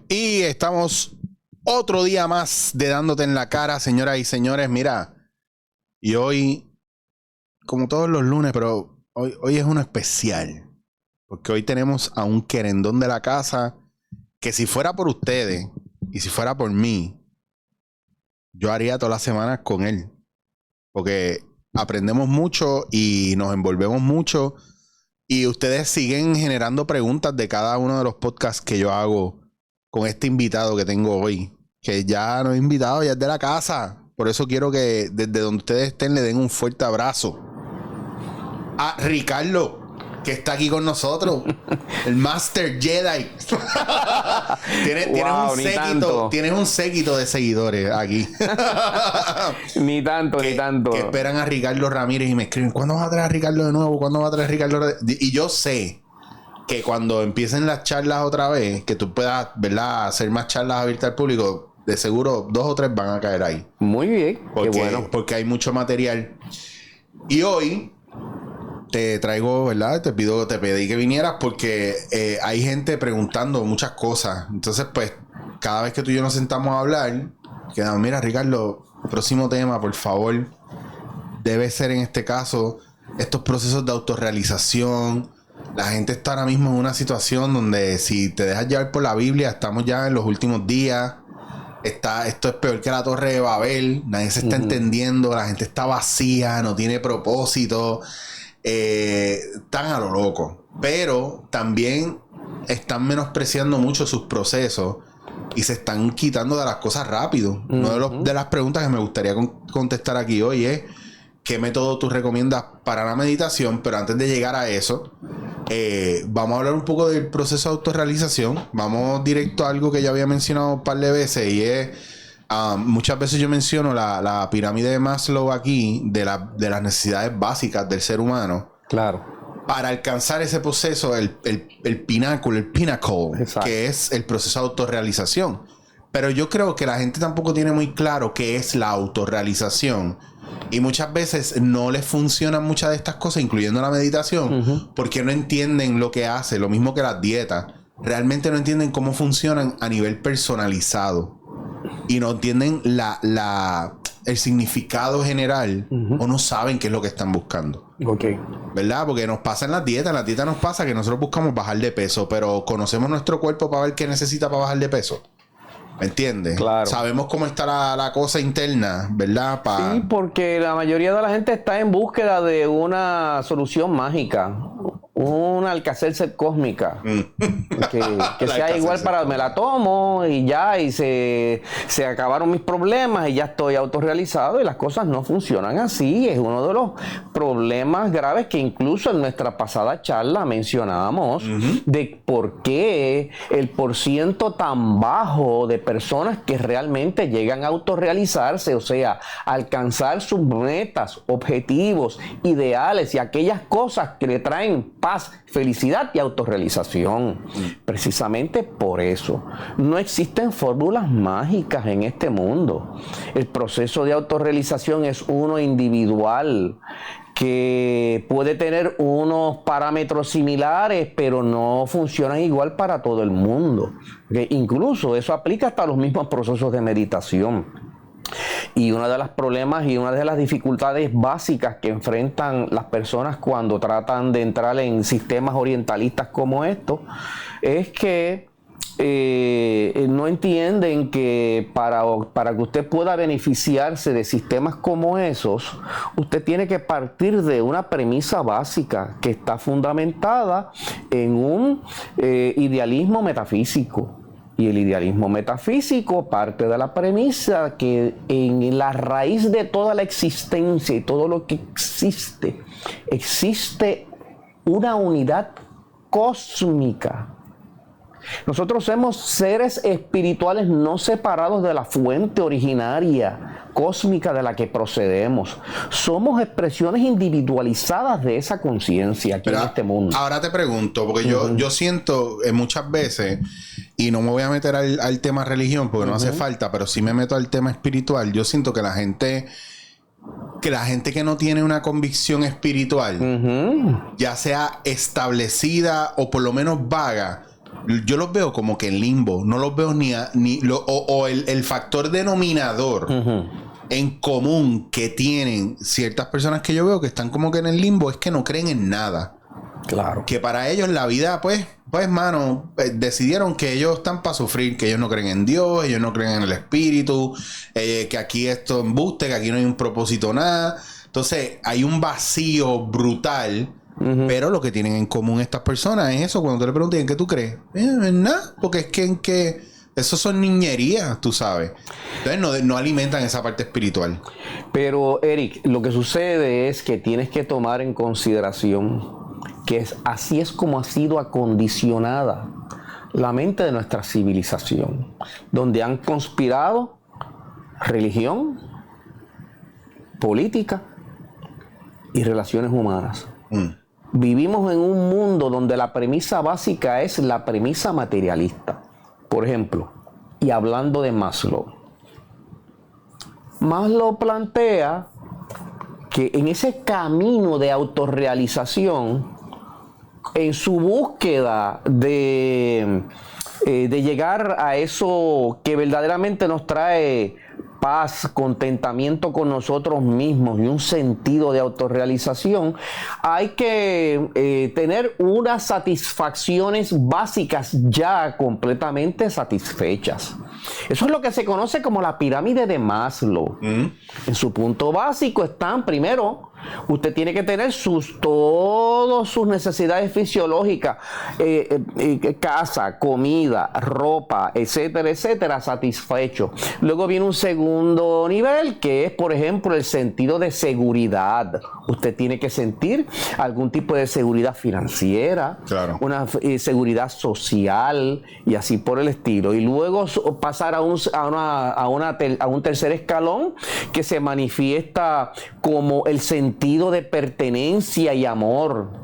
Y estamos otro día más de Dándote en la Cara, señoras y señores. Mira, y hoy, como todos los lunes, pero hoy es uno especial. Porque hoy tenemos a un querendón de la casa que si fuera por ustedes y si fuera por mí, yo haría todas las semanas con él. Porque aprendemos mucho y nos envolvemos mucho. Y ustedes siguen generando preguntas de cada uno de los podcasts que yo hago con este invitado que tengo hoy. Que ya no he invitado, ya es de la casa. Por eso quiero que desde donde ustedes estén le den un fuerte abrazo a Ricardo, que está aquí con nosotros. El Master Jedi. Tienes un séquito de seguidores aquí. Ni tanto. Que esperan a Ricardo Ramírez y me escriben: ¿cuándo vas a traer a Ricardo de nuevo? ¿Cuándo vas a traer a Ricardo? Y yo sé que cuando empiecen las charlas otra vez, que tú puedas, ¿verdad?, hacer más charlas abiertas al público, de seguro 2 o 3 van a caer ahí. Muy bien, qué bueno. Porque hay mucho material. Y hoy te traigo, ¿verdad? Te pedí que vinieras porque hay gente preguntando muchas cosas. Entonces, pues, cada vez que tú y yo nos sentamos a hablar, quedamos: mira, Ricardo, próximo tema, por favor, debe ser en este caso estos procesos de autorrealización. La gente está ahora mismo en una situación donde, si te dejas llevar por la Biblia, estamos ya en los últimos días. Esto es peor que la Torre de Babel. Nadie se está entendiendo. La gente está vacía, no tiene propósito. Están a lo loco. Pero también están menospreciando mucho sus procesos y se están quitando de las cosas rápido. Una de las preguntas que me gustaría contestar aquí hoy es: ¿qué método tú recomiendas para la meditación? Pero antes de llegar a eso, vamos a hablar un poco del proceso de autorrealización. Vamos directo a algo que ya había mencionado un par de veces, y es, muchas veces yo menciono la pirámide de Maslow aquí, de las necesidades básicas del ser humano. Claro. Para alcanzar ese proceso, el pináculo, el pinnacle, exacto, que es el proceso de autorrealización. Pero yo creo que la gente tampoco tiene muy claro qué es la autorrealización. Y muchas veces no les funcionan muchas de estas cosas, incluyendo la meditación, porque no entienden lo que hace. Lo mismo que las dietas. Realmente no entienden cómo funcionan a nivel personalizado. Y no entienden el significado general, o no saben qué es lo que están buscando. Okay. ¿Verdad? Porque nos pasa en las dietas. En las dietas nos pasa que nosotros buscamos bajar de peso, pero conocemos nuestro cuerpo para ver qué necesita para bajar de peso. ¿Me entiendes? Claro. Sabemos cómo está la cosa interna, ¿verdad? Sí, porque la mayoría de la gente está en búsqueda de una solución mágica, una Alka-Seltzer cósmica, que sea igual para... me la tomo y ya, y se acabaron mis problemas y ya estoy autorrealizado, y las cosas no funcionan así. Es uno de los problemas graves que incluso en nuestra pasada charla mencionábamos, de por qué el porciento tan bajo de personas que realmente llegan a autorrealizarse, o sea, alcanzar sus metas, objetivos, ideales y aquellas cosas que le traen paz, felicidad y autorrealización. Precisamente por eso no existen fórmulas mágicas en este mundo. El proceso de autorrealización es uno individual, que puede tener unos parámetros similares, pero no funcionan igual para todo el mundo. Incluso eso aplica hasta los mismos procesos de meditación. Y uno de los problemas y una de las dificultades básicas que enfrentan las personas cuando tratan de entrar en sistemas orientalistas como estos es que no entienden que para que usted pueda beneficiarse de sistemas como esos, usted tiene que partir de una premisa básica que está fundamentada en un idealismo metafísico. Y el idealismo metafísico parte de la premisa que en la raíz de toda la existencia y todo lo que existe una unidad cósmica. Nosotros somos seres espirituales no separados de la fuente originaria cósmica de la que procedemos. Somos expresiones individualizadas de esa conciencia aquí en este mundo. Ahora te pregunto, porque yo siento muchas veces, y no me voy a meter al tema religión porque no hace falta, pero sí me meto al tema espiritual. Yo siento que la gente que no tiene una convicción espiritual, ya sea establecida o por lo menos vaga, yo los veo como que en limbo. No los veo el factor denominador en común que tienen ciertas personas que yo veo que están como que en el limbo es que no creen en nada. Claro. Que para ellos la vida, pues, mano, decidieron que ellos están para sufrir, que ellos no creen en Dios, ellos no creen en el espíritu, que aquí esto embuste, que aquí no hay un propósito, nada. Entonces, hay un vacío brutal. Pero lo que tienen en común estas personas es eso. Cuando tú le preguntas ¿en qué tú crees? En nada, porque es que eso son niñerías, tú sabes. Entonces no alimentan esa parte espiritual. Pero Eric, lo que sucede es que tienes que tomar en consideración que así es como ha sido acondicionada la mente de nuestra civilización, donde han conspirado religión, política y relaciones humanas. Vivimos en un mundo donde la premisa básica es la premisa materialista. Por ejemplo, y hablando de Maslow plantea que en ese camino de autorrealización, en su búsqueda de llegar a eso que verdaderamente nos trae paz, contentamiento con nosotros mismos y un sentido de autorrealización, hay que tener unas satisfacciones básicas ya completamente satisfechas. Eso es lo que se conoce como la pirámide de Maslow. En su punto básico están, primero, usted tiene que tener todas sus necesidades fisiológicas, casa, comida, ropa, etcétera, etcétera, satisfecho. Luego viene un segundo nivel que es, por ejemplo, el sentido de seguridad. Usted tiene que sentir algún tipo de seguridad financiera, claro, una seguridad social y así por el estilo. Y luego pasar a un tercer escalón que se manifiesta como el sentido de pertenencia y amor,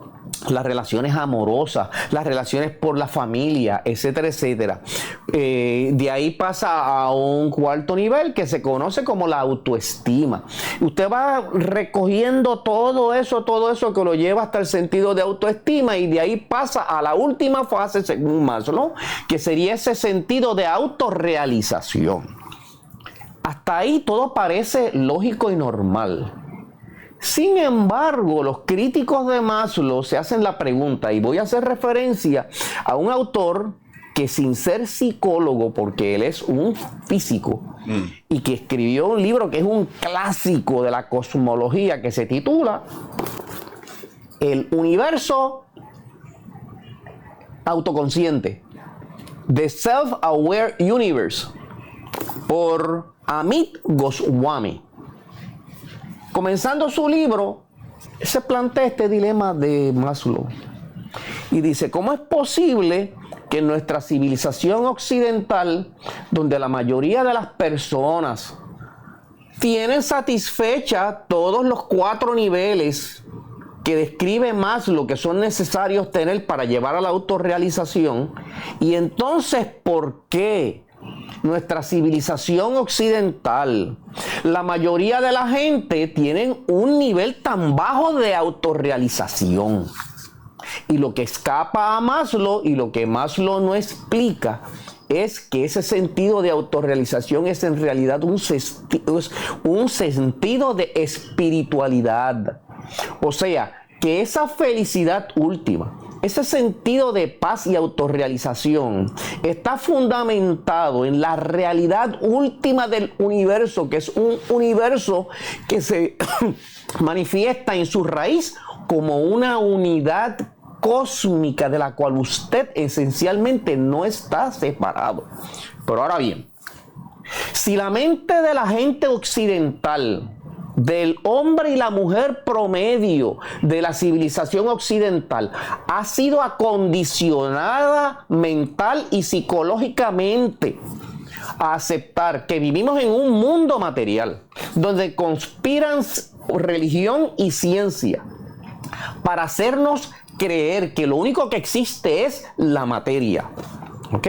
las relaciones amorosas, las relaciones por la familia, etcétera, etcétera. De ahí pasa a un cuarto nivel que se conoce como la autoestima. Usted va recogiendo todo eso que lo lleva hasta el sentido de autoestima, y de ahí pasa a la última fase, según Maslow, que sería ese sentido de autorrealización. Hasta ahí todo parece lógico y normal. Sin embargo, los críticos de Maslow se hacen la pregunta, y voy a hacer referencia a un autor que, sin ser psicólogo, porque él es un físico, y que escribió un libro que es un clásico de la cosmología, que se titula El universo autoconsciente, The Self-Aware Universe, por Amit Goswami. Comenzando su libro, se plantea este dilema de Maslow y dice: ¿cómo es posible que en nuestra civilización occidental, donde la mayoría de las personas tienen satisfecha todos los 4 niveles que describe Maslow que son necesarios tener para llevar a la autorrealización, y entonces por qué nuestra civilización occidental, la mayoría de la gente tienen un nivel tan bajo de autorrealización? Y lo que escapa a Maslow, y lo que Maslow no explica, es que ese sentido de autorrealización es en realidad un sentido de espiritualidad. O sea, que esa felicidad última, ese sentido de paz y autorrealización, está fundamentado en la realidad última del universo, que es un universo que se manifiesta en su raíz como una unidad cósmica de la cual usted esencialmente no está separado. Pero ahora bien, si la mente de la gente occidental, del hombre y la mujer promedio de la civilización occidental, ha sido acondicionada mental y psicológicamente a aceptar que vivimos en un mundo material donde conspiran religión y ciencia para hacernos creer que lo único que existe es la materia, ¿ok?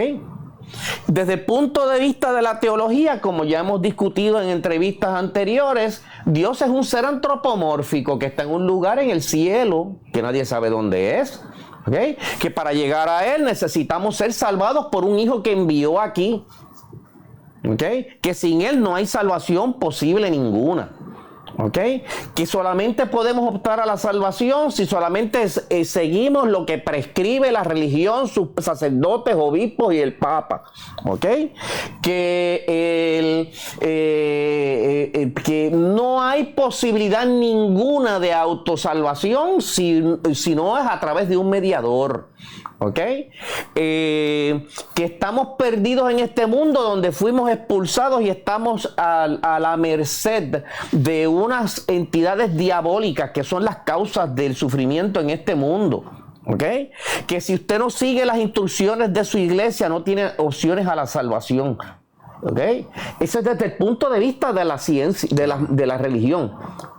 Desde el punto de vista de la teología, como ya hemos discutido en entrevistas anteriores, Dios es un ser antropomórfico que está en un lugar en el cielo que nadie sabe dónde es, ¿Okay? Que para llegar a Él necesitamos ser salvados por un Hijo que envió aquí. ¿Okay? Que sin Él no hay salvación posible ninguna. ¿Okay? Que solamente podemos optar a la salvación si solamente seguimos lo que prescribe la religión, sus sacerdotes, obispos y el Papa. ¿Okay? Que no hay posibilidad ninguna de autosalvación si no es a través de un mediador. ¿Ok? Que estamos perdidos en este mundo donde fuimos expulsados y estamos a la merced de unas entidades diabólicas que son las causas del sufrimiento en este mundo. ¿Ok? Que si usted no sigue las instrucciones de su iglesia no tiene opciones a la salvación. ¿Ok? Eso es desde el punto de vista de la ciencia, de la religión.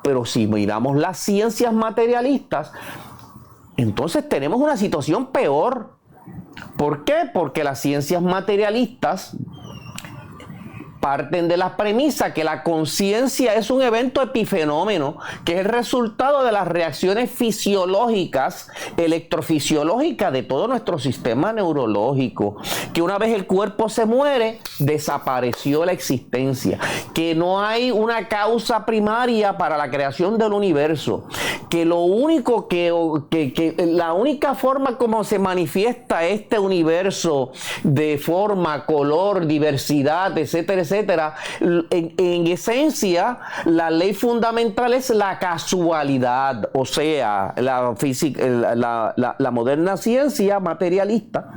Pero si miramos las ciencias materialistas, entonces tenemos una situación peor. ¿Por qué? Porque las ciencias materialistas parten de la premisa que la conciencia es un evento epifenómeno, que es el resultado de las reacciones fisiológicas, electrofisiológicas de todo nuestro sistema neurológico, que una vez el cuerpo se muere, desapareció la existencia, que no hay una causa primaria para la creación del universo, que lo único la única forma como se manifiesta este universo de forma, color, diversidad, etcétera, etcétera, en esencia, la ley fundamental es la casualidad, o sea, la moderna ciencia materialista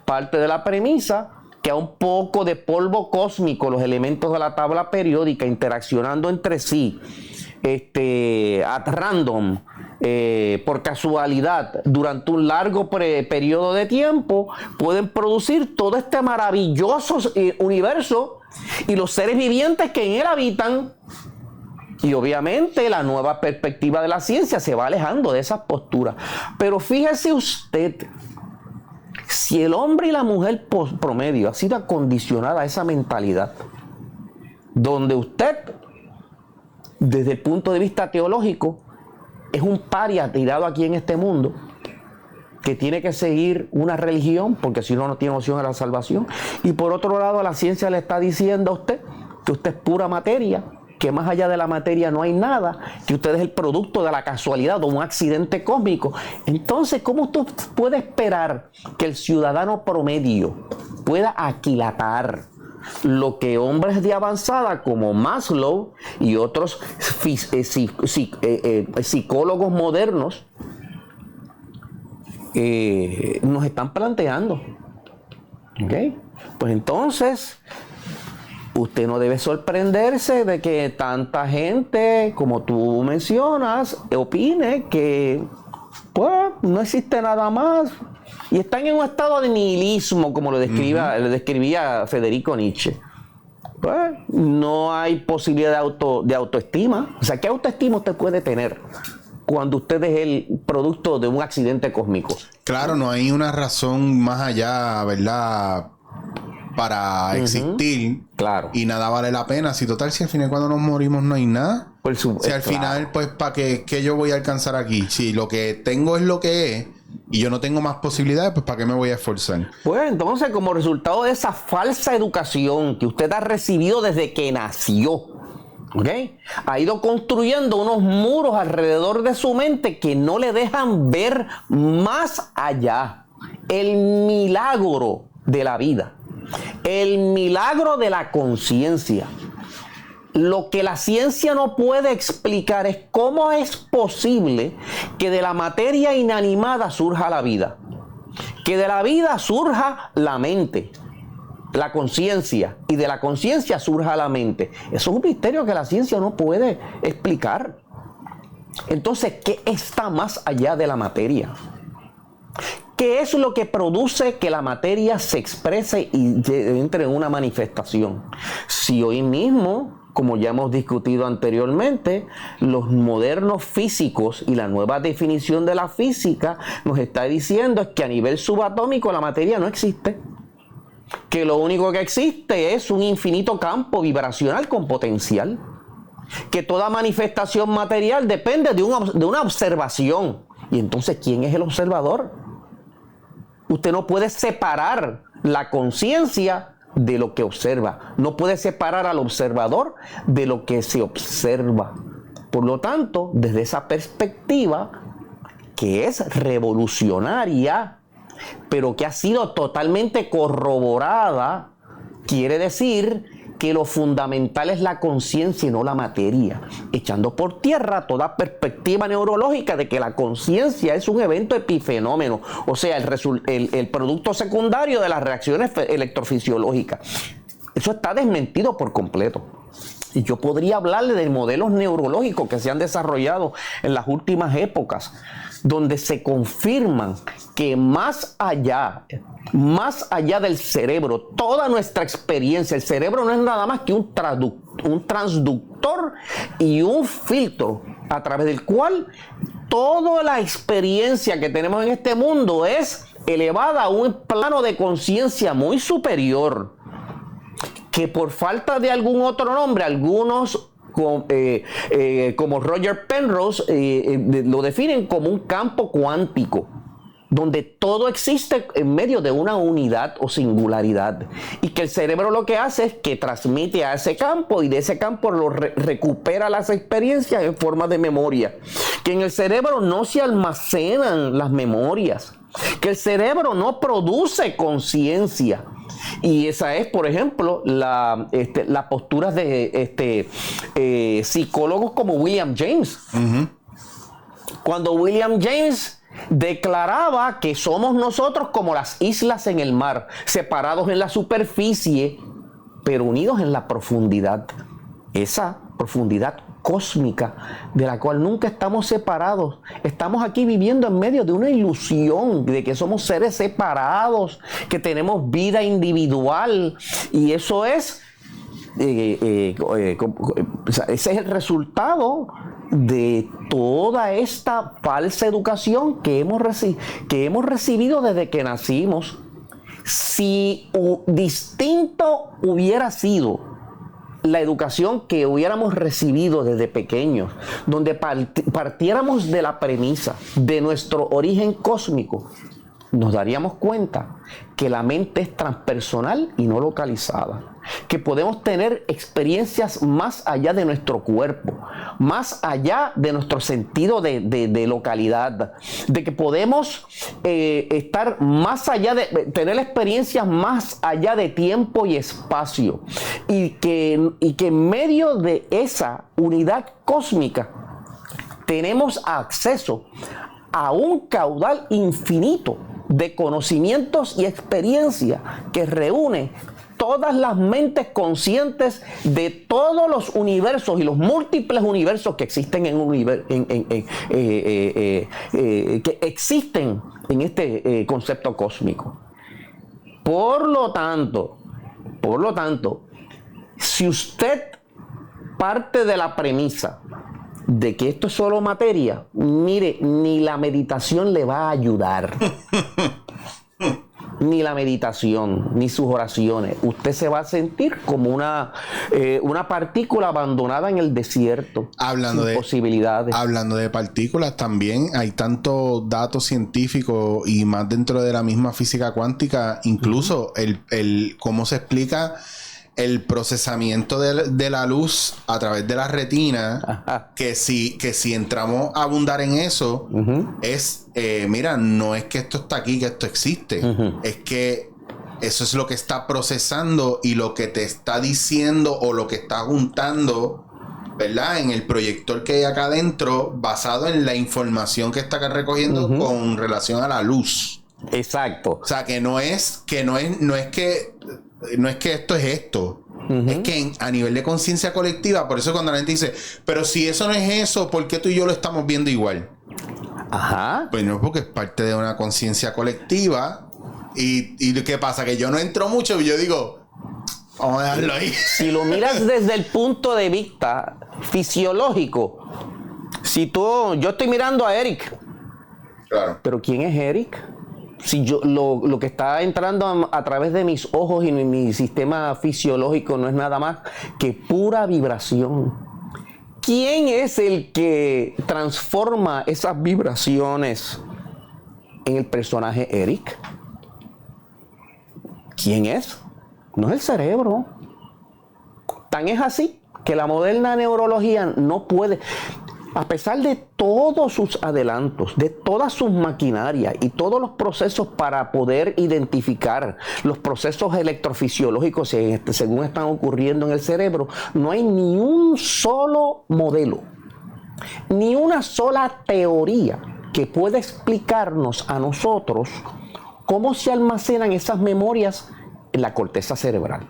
parte de la premisa que a un poco de polvo cósmico, los elementos de la tabla periódica interaccionando entre sí, at random, por casualidad, durante un largo periodo de tiempo, pueden producir todo este maravilloso universo y los seres vivientes que en él habitan. Y obviamente la nueva perspectiva de la ciencia se va alejando de esas posturas. Pero fíjese usted, si el hombre y la mujer promedio ha sido acondicionada a esa mentalidad, donde usted, desde el punto de vista teológico, es un paria tirado aquí en este mundo, que tiene que seguir una religión, porque si no, no tiene opción a la salvación. Y por otro lado, la ciencia le está diciendo a usted que usted es pura materia, que más allá de la materia no hay nada, que usted es el producto de la casualidad, de un accidente cósmico. Entonces, ¿cómo usted puede esperar que el ciudadano promedio pueda aquilatar lo que hombres de avanzada como Maslow y otros psicólogos modernos nos están planteando? ¿Okay? Pues entonces usted no debe sorprenderse de que tanta gente, como tú mencionas, opine que pues no existe nada más y están en un estado de nihilismo, como le describía Federico Nietzsche. Pues no hay posibilidad de autoestima. O sea, ¿qué autoestima usted puede tener cuando usted es el producto de un accidente cósmico? Claro, no hay una razón más allá, ¿verdad?, para existir. Claro. Y nada vale la pena. Si total, si al final cuando nos morimos no hay nada. Si al final, pues, ¿para qué yo voy a alcanzar aquí? Si lo que tengo es lo que es y yo no tengo más posibilidades, pues ¿para qué me voy a esforzar? Pues entonces, como resultado de esa falsa educación que usted ha recibido desde que nació, ¿ok?, ha ido construyendo unos muros alrededor de su mente que no le dejan ver más allá. El milagro de la vida, el milagro de la conciencia. Lo que la ciencia no puede explicar es cómo es posible que de la materia inanimada surja la vida, que de la vida surja la mente, la conciencia, y de la conciencia surja la mente. Eso es un misterio que la ciencia no puede explicar. Entonces, ¿qué está más allá de la materia? ¿Qué es lo que produce que la materia se exprese y entre en una manifestación? Si hoy mismo, como ya hemos discutido anteriormente, los modernos físicos y la nueva definición de la física nos está diciendo es que a nivel subatómico la materia no existe, que lo único que existe es un infinito campo vibracional con potencial, que toda manifestación material depende de una observación. Y entonces, ¿quién es el observador? Usted no puede separar la conciencia de lo que observa. No puede separar al observador de lo que se observa. Por lo tanto, desde esa perspectiva, que es revolucionaria, pero que ha sido totalmente corroborada, quiere decir que lo fundamental es la conciencia y no la materia, echando por tierra toda perspectiva neurológica de que la conciencia es un evento epifenómeno, o sea, el producto secundario de las reacciones electrofisiológicas. Eso está desmentido por completo. Y yo podría hablarle de modelos neurológicos que se han desarrollado en las últimas épocas, donde se confirman que más allá del cerebro, toda nuestra experiencia, el cerebro no es nada más que un transductor y un filtro a través del cual toda la experiencia que tenemos en este mundo es elevada a un plano de conciencia muy superior, que por falta de algún otro nombre, algunos como Roger Penrose lo definen como un campo cuántico, donde todo existe en medio de una unidad o singularidad, y que el cerebro lo que hace es que transmite a ese campo, y de ese campo recupera las experiencias en forma de memoria, que en el cerebro no se almacenan las memorias, que el cerebro no produce conciencia. Y esa es, por ejemplo, la postura de psicólogos como William James. Uh-huh. Cuando William James declaraba que somos nosotros como las islas en el mar, separados en la superficie, pero unidos en la profundidad. Esa profundidad cósmica de la cual nunca estamos separados. Estamos aquí viviendo en medio de una ilusión de que somos seres separados, que tenemos vida individual, y eso es ese es el resultado de toda esta falsa educación que hemos recibido desde que nacimos. Si distinto hubiera sido la educación que hubiéramos recibido desde pequeños, donde partiéramos de la premisa de nuestro origen cósmico, nos daríamos cuenta que la mente es transpersonal y no localizada, que podemos tener experiencias más allá de nuestro cuerpo, más allá de nuestro sentido de localidad, de que podemos estar más allá de tener experiencias más allá de tiempo y espacio, y que en medio de esa unidad cósmica tenemos acceso a un caudal infinito de conocimientos y experiencias que reúne todas las mentes conscientes de todos los universos y los múltiples universos que existen que existen en este concepto cósmico. Por lo tanto, si usted parte de la premisa de que esto es solo materia, mire, ni la meditación le va a ayudar. Ni la meditación, ni sus oraciones. Usted se va a sentir como una partícula abandonada en el desierto. Hablando sin posibilidades. Hablando de partículas, también hay tantos datos científicos y más dentro de la misma física cuántica, incluso el cómo se explica el procesamiento de la luz a través de la retina, que si entramos a abundar en eso, es, mira, no es que esto está aquí, que esto existe, es que eso es lo que está procesando y lo que te está diciendo o lo que está juntando, ¿verdad? En el proyector que hay acá adentro, basado en la información que está recogiendo con relación a la luz. Exacto. O sea, que no es que esto es esto. Es que a nivel de conciencia colectiva, por eso cuando la gente dice, pero si eso no es eso, ¿por qué tú y yo lo estamos viendo igual? Ajá. Pues no, porque es parte de una conciencia colectiva. Y ¿qué pasa? Que yo no entro mucho y yo digo, vamos a dejarlo ahí. Si lo miras desde el punto de vista fisiológico, yo estoy mirando a Eric. Claro. Pero ¿quién es Eric? Si yo lo que está entrando a través de mis ojos y mi sistema fisiológico no es nada más que pura vibración. ¿Quién es el que transforma esas vibraciones en el personaje Eric? ¿Quién es? No es el cerebro. Tan es así que la moderna neurología no puede, a pesar de todos sus adelantos, de todas sus maquinarias y todos los procesos para poder identificar los procesos electrofisiológicos según están ocurriendo en el cerebro, no hay ni un solo modelo, ni una sola teoría que pueda explicarnos a nosotros cómo se almacenan esas memorias en la corteza cerebral.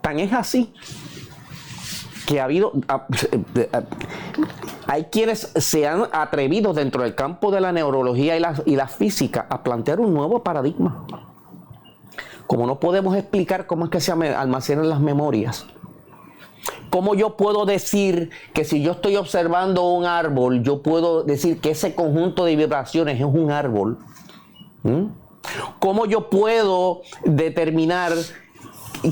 Tan es así que hay quienes se han atrevido dentro del campo de la neurología y la física a plantear un nuevo paradigma. Como no podemos explicar cómo es que se almacenan las memorias, ¿cómo yo puedo decir que si yo estoy observando un árbol, yo puedo decir que ese conjunto de vibraciones es un árbol? ¿Cómo yo puedo determinar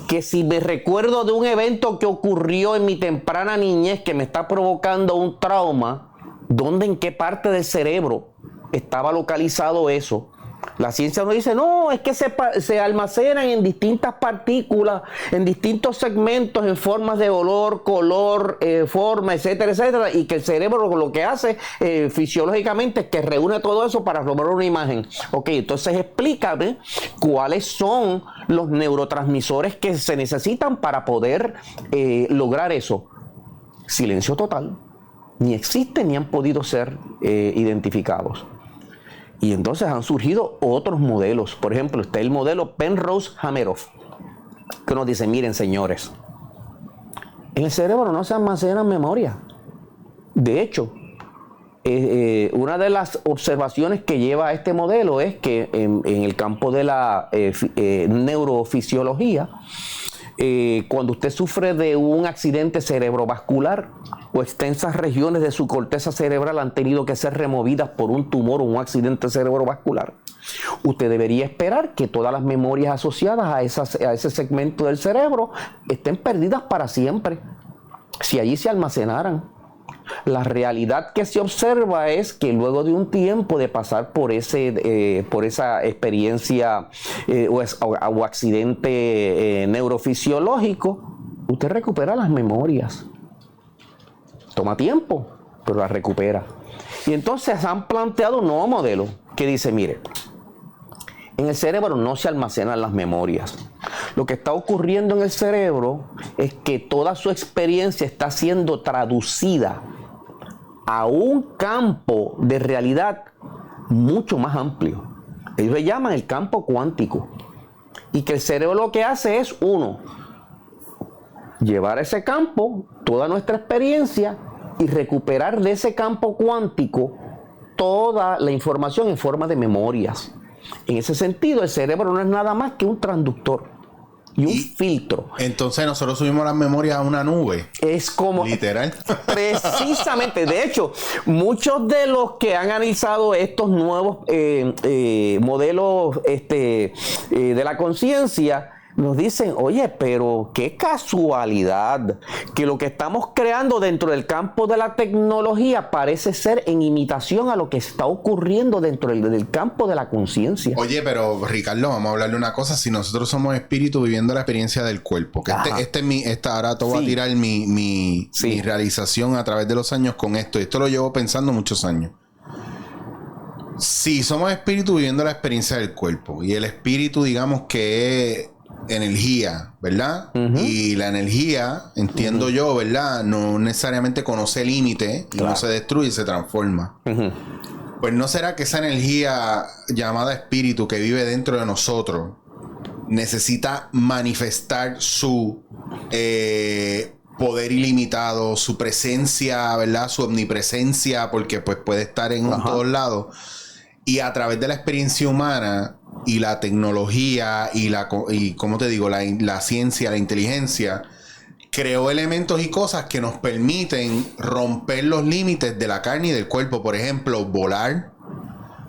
que si me recuerdo de un evento que ocurrió en mi temprana niñez que me está provocando un trauma, ¿dónde, en qué parte del cerebro estaba localizado eso? La ciencia nos dice, no, es que se almacenan en distintas partículas, en distintos segmentos, en formas de olor, color, forma, etcétera, etcétera, y que el cerebro lo que hace fisiológicamente es que reúne todo eso para formar una imagen. Ok, entonces explícame cuáles son los neurotransmisores que se necesitan para poder lograr eso. Silencio total. Ni existen ni han podido ser identificados. Y entonces han surgido otros modelos. Por ejemplo, está el modelo Penrose-Hameroff, que nos dice, miren señores, en el cerebro no se almacena memoria. De hecho, una de las observaciones que lleva a este modelo es que en el campo de la neurofisiología, cuando usted sufre de un accidente cerebrovascular o extensas regiones de su corteza cerebral han tenido que ser removidas por un tumor o un accidente cerebrovascular, usted debería esperar que todas las memorias asociadas a ese segmento del cerebro estén perdidas para siempre, si allí se almacenaran. La realidad que se observa es que luego de un tiempo de pasar por esa experiencia o accidente neurofisiológico, usted recupera las memorias. Toma tiempo, pero las recupera. Y entonces han planteado un nuevo modelo que dice, mire, en el cerebro no se almacenan las memorias. Lo que está ocurriendo en el cerebro es que toda su experiencia está siendo traducida a un campo de realidad mucho más amplio. Ellos le llaman el campo cuántico. Y que el cerebro lo que hace es, llevar a ese campo toda nuestra experiencia y recuperar de ese campo cuántico toda la información en forma de memorias. En ese sentido, el cerebro no es nada más que un transductor y un filtro. Entonces nosotros subimos las memorias a una nube. Es como... literal. Precisamente. De hecho, muchos de los que han analizado estos nuevos modelos de la conciencia nos dicen, oye, pero qué casualidad que lo que estamos creando dentro del campo de la tecnología parece ser en imitación a lo que está ocurriendo dentro del campo de la conciencia. Oye, pero Ricardo, vamos a hablarle una cosa. Si nosotros somos espíritus viviendo la experiencia del cuerpo, que ahora te voy a tirar mi realización a través de los años con esto. Y esto lo llevo pensando muchos años. Si somos espíritus viviendo la experiencia del cuerpo y el espíritu, digamos que es energía, ¿verdad? Y la energía, entiendo yo, ¿verdad? No necesariamente conoce límite, y no se destruye, se transforma. Pues ¿no será que esa energía llamada espíritu que vive dentro de nosotros necesita manifestar su poder ilimitado, su presencia, ¿verdad? Su omnipresencia, porque pues puede estar en todos lados, y a través de la experiencia humana y la tecnología y ¿cómo te digo? La ciencia, la inteligencia creó elementos y cosas que nos permiten romper los límites de la carne y del cuerpo? Por ejemplo, volar.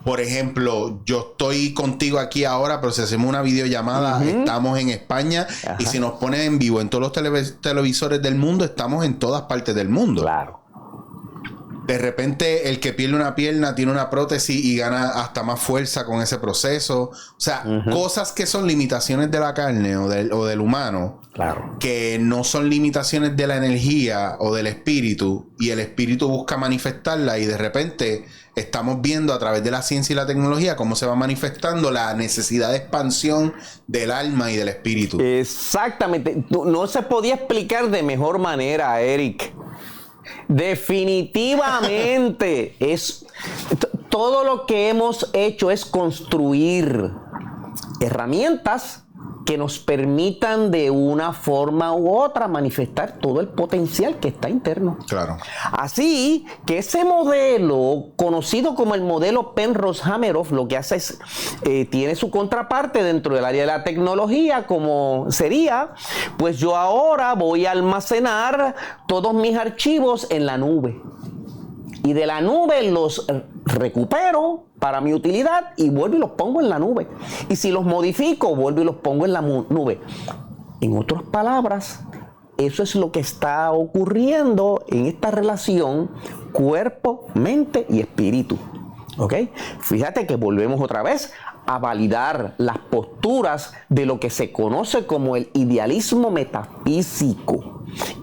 Por ejemplo, yo estoy contigo aquí ahora, pero si hacemos una videollamada, estamos en España. Y si nos ponen en vivo en todos los televisores del mundo, estamos en todas partes del mundo. Claro. De repente el que pierde una pierna tiene una prótesis y gana hasta más fuerza con ese proceso. O sea, cosas que son limitaciones de la carne o del humano. Claro. Que no son limitaciones de la energía o del espíritu. Y el espíritu busca manifestarla y de repente estamos viendo a través de la ciencia y la tecnología cómo se va manifestando la necesidad de expansión del alma y del espíritu. Exactamente. No se podía explicar de mejor manera, Eric. Definitivamente es todo lo que hemos hecho es construir herramientas que nos permitan de una forma u otra manifestar todo el potencial que está interno. Claro. Así que ese modelo, conocido como el modelo Penrose-Hameroff, lo que hace es, tiene su contraparte dentro del área de la tecnología, como sería, pues yo ahora voy a almacenar todos mis archivos en la nube. Y de la nube los recupero para mi utilidad y vuelvo y los pongo en la nube. Y si los modifico, vuelvo y los pongo en la nube. En otras palabras, eso es lo que está ocurriendo en esta relación cuerpo, mente y espíritu. ¿Ok? Fíjate que volvemos otra vez a validar las posturas de lo que se conoce como el idealismo metafísico.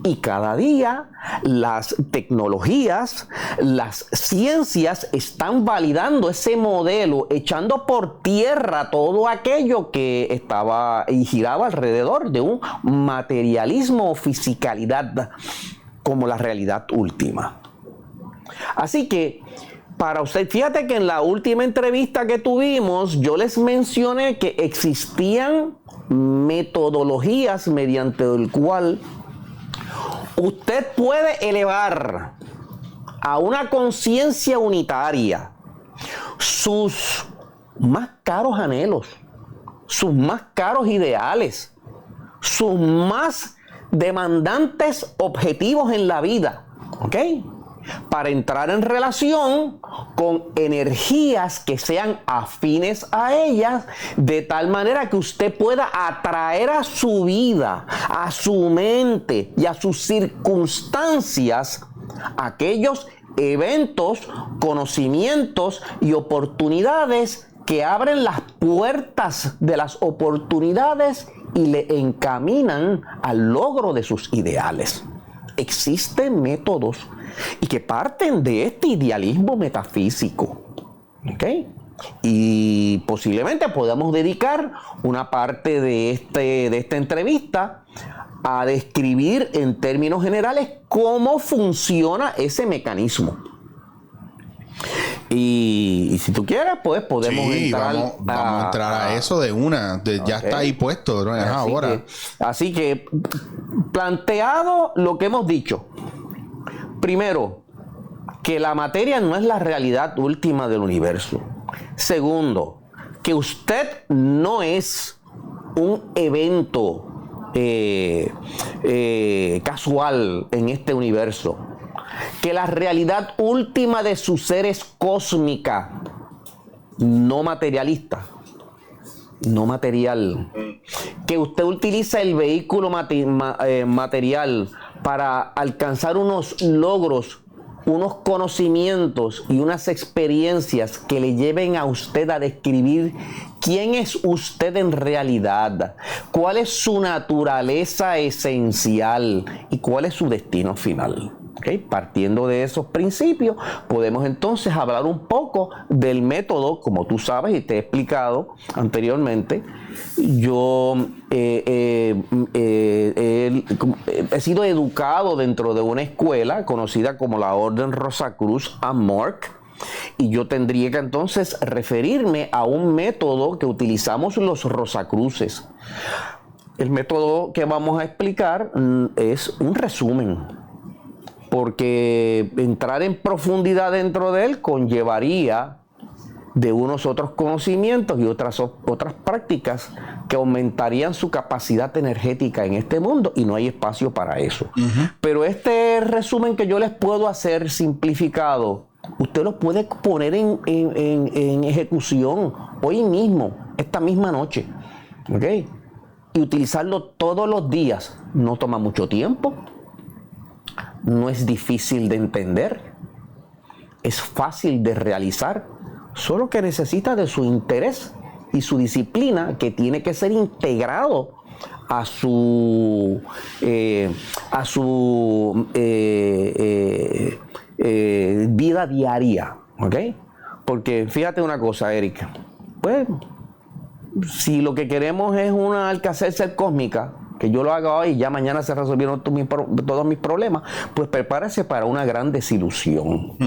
Y cada día las tecnologías, las ciencias están validando ese modelo, echando por tierra todo aquello que estaba y giraba alrededor de un materialismo o fisicalidad como la realidad última. Así que para usted, fíjate que en la última entrevista que tuvimos, yo les mencioné que existían metodologías mediante el cual usted puede elevar a una conciencia unitaria sus más caros anhelos, sus más caros ideales, sus más demandantes objetivos en la vida, ¿ok? Para entrar en relación con energías que sean afines a ellas, de tal manera que usted pueda atraer a su vida, a su mente y a sus circunstancias aquellos eventos, conocimientos y oportunidades que abren las puertas de las oportunidades y le encaminan al logro de sus ideales. Existen métodos y que parten de este idealismo metafísico, ¿ok? Y posiblemente podamos dedicar una parte de esta entrevista a describir en términos generales cómo funciona ese mecanismo. Y si tú quieres, pues podemos entrar. Vamos a entrar a eso de una. Ya está ahí puesto, ¿no? Ahora. Así que, planteado lo que hemos dicho. Primero, que la materia no es la realidad última del universo. Segundo, que usted no es un evento casual en este universo. Que la realidad última de su ser es cósmica, no materialista, no material. Que usted utiliza el vehículo material para alcanzar unos logros, unos conocimientos y unas experiencias que le lleven a usted a describir quién es usted en realidad, cuál es su naturaleza esencial y cuál es su destino final. ¿Okay? Partiendo de esos principios, podemos entonces hablar un poco del método, como tú sabes y te he explicado anteriormente. Yo he sido educado dentro de una escuela conocida como la Orden Rosacruz Amorc, y yo tendría que entonces referirme a un método que utilizamos los Rosacruces. El método que vamos a explicar es un resumen, porque entrar en profundidad dentro de él conllevaría de unos otros conocimientos y otras prácticas que aumentarían su capacidad energética en este mundo, y no hay espacio para eso. Pero este resumen que yo les puedo hacer simplificado, usted lo puede poner en ejecución hoy mismo, esta misma noche, ¿ok? Y utilizarlo todos los días. No toma mucho tiempo, no es difícil de entender, es fácil de realizar, solo que necesita de su interés y su disciplina, que tiene que ser integrado a su vida diaria, ¿ok? Porque fíjate una cosa, Eric, pues si lo que queremos es una Alka-Seltzer cósmica, que yo lo haga hoy y ya mañana se resolvieron todos mis problemas, pues prepárese para una gran desilusión.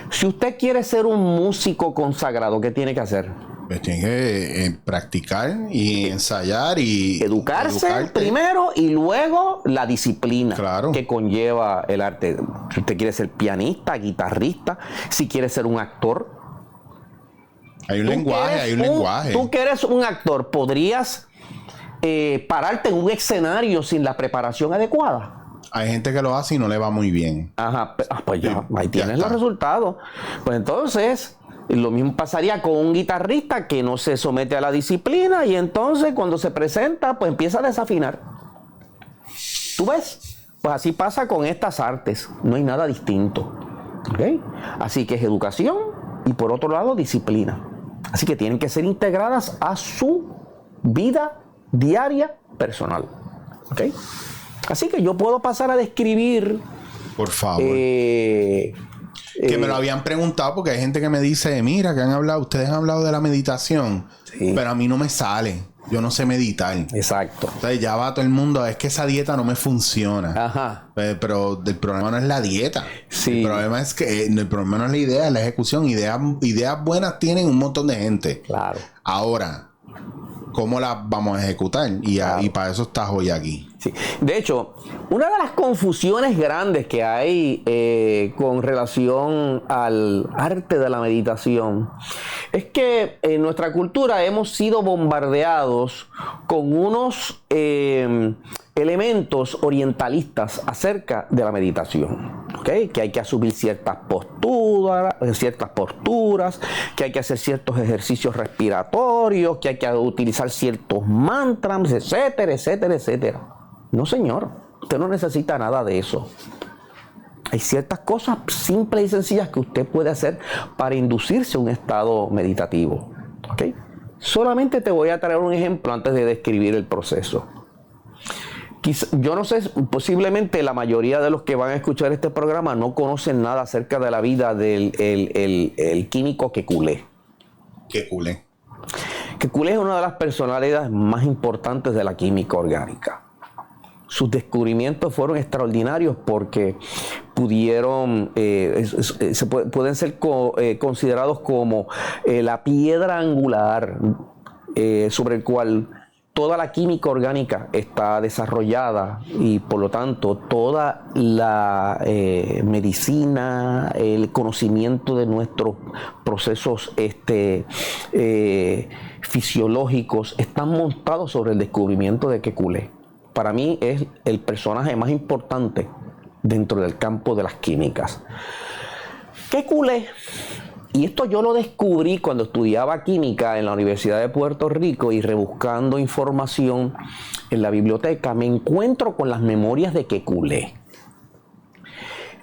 Si usted quiere ser un músico consagrado, ¿qué tiene que hacer? Pues tiene que practicar y ensayar y educarte primero, y luego la disciplina que conlleva el arte. Si usted quiere ser pianista, guitarrista, si quiere ser un actor. Hay un lenguaje. Tú que eres un actor, ¿podrías pararte en un escenario sin la preparación adecuada? Hay gente que lo hace y no le va muy bien. Ajá, pues ya, ahí tienes los resultados. Pues entonces, lo mismo pasaría con un guitarrista que no se somete a la disciplina, y entonces cuando se presenta, pues empieza a desafinar. ¿Tú ves? Pues así pasa con estas artes. No hay nada distinto. ¿Okay? Así que es educación y, por otro lado, disciplina. Así que tienen que ser integradas a su vida diaria personal. ¿Ok? Así que yo puedo pasar a describir... Por favor. Que me lo habían preguntado, porque hay gente que me dice, mira, ustedes han hablado de la meditación, pero a mí no me sale. Yo no sé meditar. Exacto. Entonces ya va todo el mundo, es que esa dieta no me funciona. Ajá. Pero el problema no es la dieta. Sí. El problema es que el problema no es la idea, es la ejecución. Ideas buenas tienen un montón de gente. Claro. Ahora, ¿cómo las vamos a ejecutar? Y para eso estás hoy aquí. Sí. De hecho, una de las confusiones grandes que hay con relación al arte de la meditación es que en nuestra cultura hemos sido bombardeados con unos elementos orientalistas acerca de la meditación. ¿Okay? Que hay que asumir ciertas posturas, que hay que hacer ciertos ejercicios respiratorios, que hay que utilizar ciertos mantras, etcétera, etcétera, etcétera. No, señor, usted no necesita nada de eso. Hay ciertas cosas simples y sencillas que usted puede hacer para inducirse a un estado meditativo. ¿Okay? Solamente te voy a traer un ejemplo antes de describir el proceso. Yo no sé, posiblemente la mayoría de los que van a escuchar este programa no conocen nada acerca de la vida del el químico Kekulé. Kekulé. Kekulé es una de las personalidades más importantes de la química orgánica. Sus descubrimientos fueron extraordinarios porque pueden ser considerados como la piedra angular sobre el cual toda la química orgánica está desarrollada, y por lo tanto toda la medicina, el conocimiento de nuestros procesos fisiológicos están montados sobre el descubrimiento de Kekulé. Para mí es el personaje más importante dentro del campo de las químicas. Kekulé, y esto yo lo descubrí cuando estudiaba química en la Universidad de Puerto Rico, y rebuscando información en la biblioteca me encuentro con las memorias de Kekulé.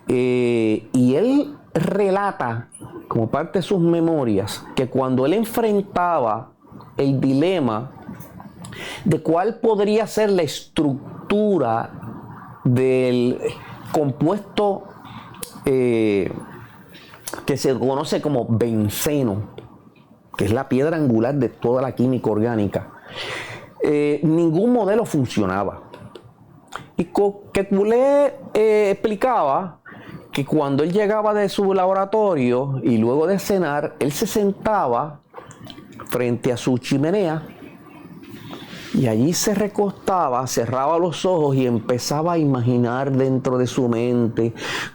Y él relata, como parte de sus memorias, que cuando él enfrentaba el dilema de cuál podría ser la estructura del compuesto que se conoce como benceno, que es la piedra angular de toda la química orgánica, ningún modelo funcionaba. Y Kekulé explicaba que cuando él llegaba de su laboratorio y luego de cenar, él se sentaba frente a su chimenea y allí se recostaba, cerraba los ojos y empezaba a imaginar dentro de su mente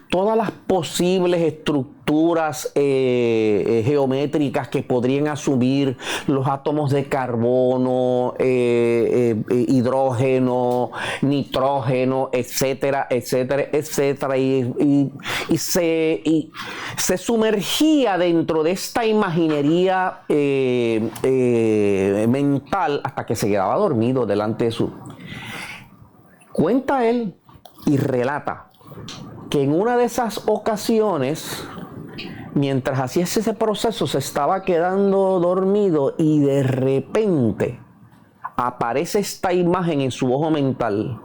todas las posibles estructuras geométricas que podrían asumir los átomos de carbono, hidrógeno, nitrógeno, etcétera, etcétera, etcétera. Y se sumergía dentro de esta imaginería mental hasta que se quedaba dormido delante de su... Cuenta él y relata que en una de esas ocasiones mientras hacía ese proceso, se estaba quedando dormido y de repente aparece esta imagen en su ojo mental,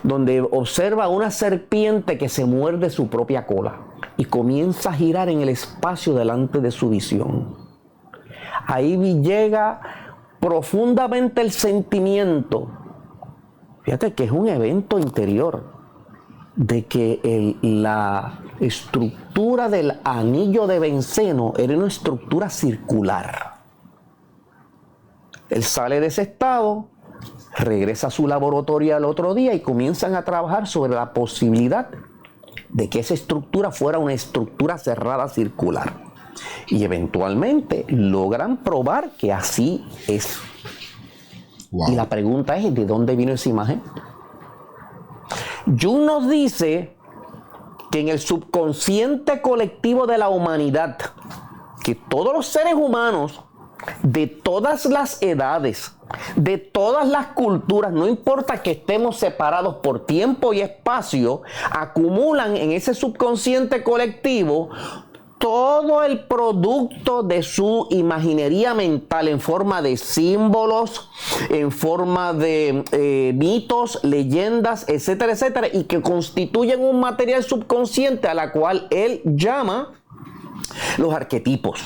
donde observa una serpiente que se muerde su propia cola y comienza a girar en el espacio delante de su visión. Ahí llega profundamente el sentimiento, fíjate que es un evento interior, de que la estructura del anillo de benceno era una estructura circular. Él sale de ese estado, regresa a su laboratorio al otro día y comienzan a trabajar sobre la posibilidad de que esa estructura fuera una estructura cerrada circular. Y eventualmente logran probar que así es. Wow. Y la pregunta es, ¿de dónde vino esa imagen? Jung nos dice que en el subconsciente colectivo de la humanidad, que todos los seres humanos de todas las edades, de todas las culturas, no importa que estemos separados por tiempo y espacio, acumulan en ese subconsciente colectivo todo el producto de su imaginería mental en forma de símbolos, en forma de mitos, leyendas, etcétera, etcétera, y que constituyen un material subconsciente a la cual él llama los arquetipos.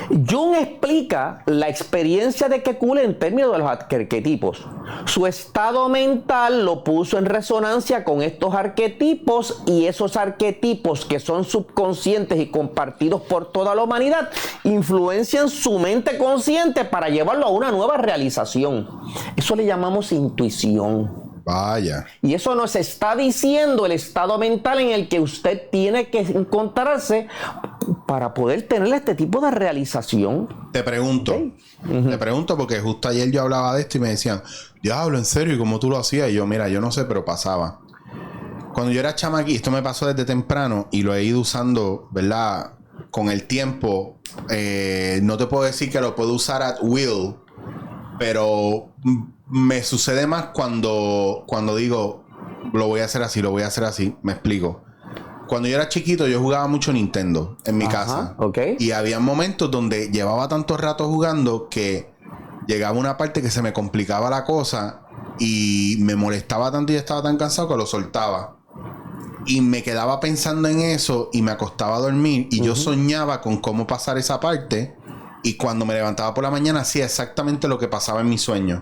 Jung explica la experiencia de Kekule en términos de los arquetipos. Su estado mental lo puso en resonancia con estos arquetipos, y esos arquetipos, que son subconscientes y compartidos por toda la humanidad, influencian su mente consciente para llevarlo a una nueva realización. Eso le llamamos intuición. Vaya. Y eso nos está diciendo el estado mental en el que usted tiene que encontrarse para poder tener este tipo de realización. Te pregunto, te pregunto porque justo ayer yo hablaba de esto y me decían, diablo, ¿en serio? ¿Y cómo tú lo hacías? Y yo, mira, yo no sé, pero pasaba. Cuando yo era chamaquí, esto me pasó desde temprano y lo he ido usando, ¿verdad? Con el tiempo. No te puedo decir que lo puedo usar at will, pero me sucede más cuando digo, lo voy a hacer así, lo voy a hacer así. Me explico. Cuando yo era chiquito, yo jugaba mucho Nintendo en mi casa. Okay. Y había momentos donde llevaba tanto rato jugando que llegaba una parte que se me complicaba la cosa y me molestaba tanto y estaba tan cansado que lo soltaba. Y me quedaba pensando en eso y me acostaba a dormir y yo soñaba con cómo pasar esa parte. Y cuando me levantaba por la mañana hacía exactamente lo que pasaba en mi sueño.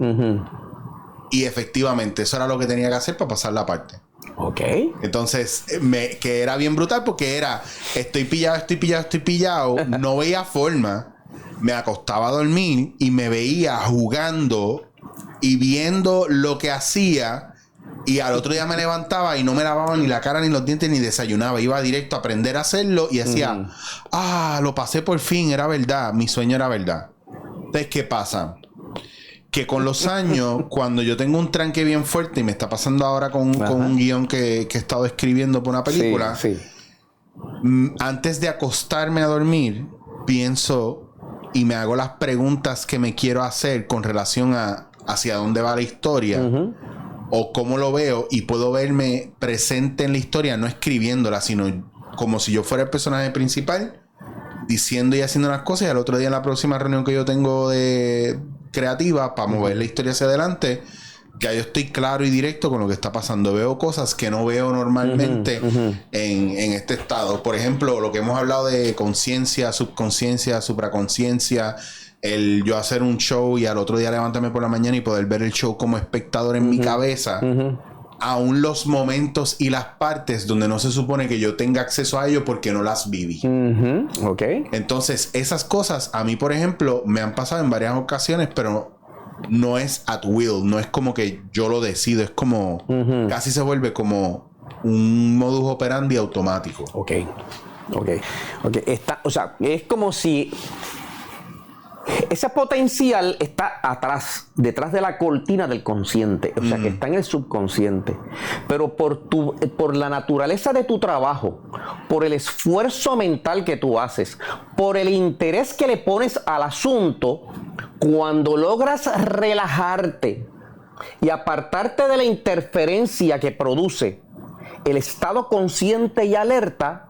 Y efectivamente, eso era lo que tenía que hacer para pasar la parte. Ok. Entonces, que era bien brutal porque era, estoy pillado, no veía forma. Me acostaba a dormir y me veía jugando y viendo lo que hacía. Y al otro día me levantaba y no me lavaba ni la cara, ni los dientes, ni desayunaba. Iba directo a aprender a hacerlo y decía, lo pasé por fin, era verdad, mi sueño era verdad. Entonces, ¿qué pasa? Que con los años, cuando yo tengo un tranque bien fuerte, y me está pasando ahora con un guión que he estado escribiendo por una película, antes de acostarme a dormir, pienso y me hago las preguntas que me quiero hacer con relación a hacia dónde va la historia. O cómo lo veo, y puedo verme presente en la historia, no escribiéndola, sino como si yo fuera el personaje principal, diciendo y haciendo unas cosas, y al otro día en la próxima reunión que yo tengo de creativa para mover la historia hacia adelante, ya yo estoy claro y directo con lo que está pasando. Veo cosas que no veo normalmente en este estado. Por ejemplo, lo que hemos hablado de conciencia, subconsciencia, supraconsciencia, el yo hacer un show y al otro día levantarme por la mañana y poder ver el show como espectador en mi cabeza. Aún los momentos y las partes donde no se supone que yo tenga acceso a ello porque no las viví. Entonces, esas cosas a mí, por ejemplo, me han pasado en varias ocasiones, pero no es at will, no es como que yo lo decido, es como casi se vuelve como un modus operandi automático. O sea, es como si ese potencial está detrás de la cortina del consciente, o sea, que está en el subconsciente. Pero por la naturaleza de tu trabajo, por el esfuerzo mental que tú haces, por el interés que le pones al asunto, cuando logras relajarte y apartarte de la interferencia que produce el estado consciente y alerta,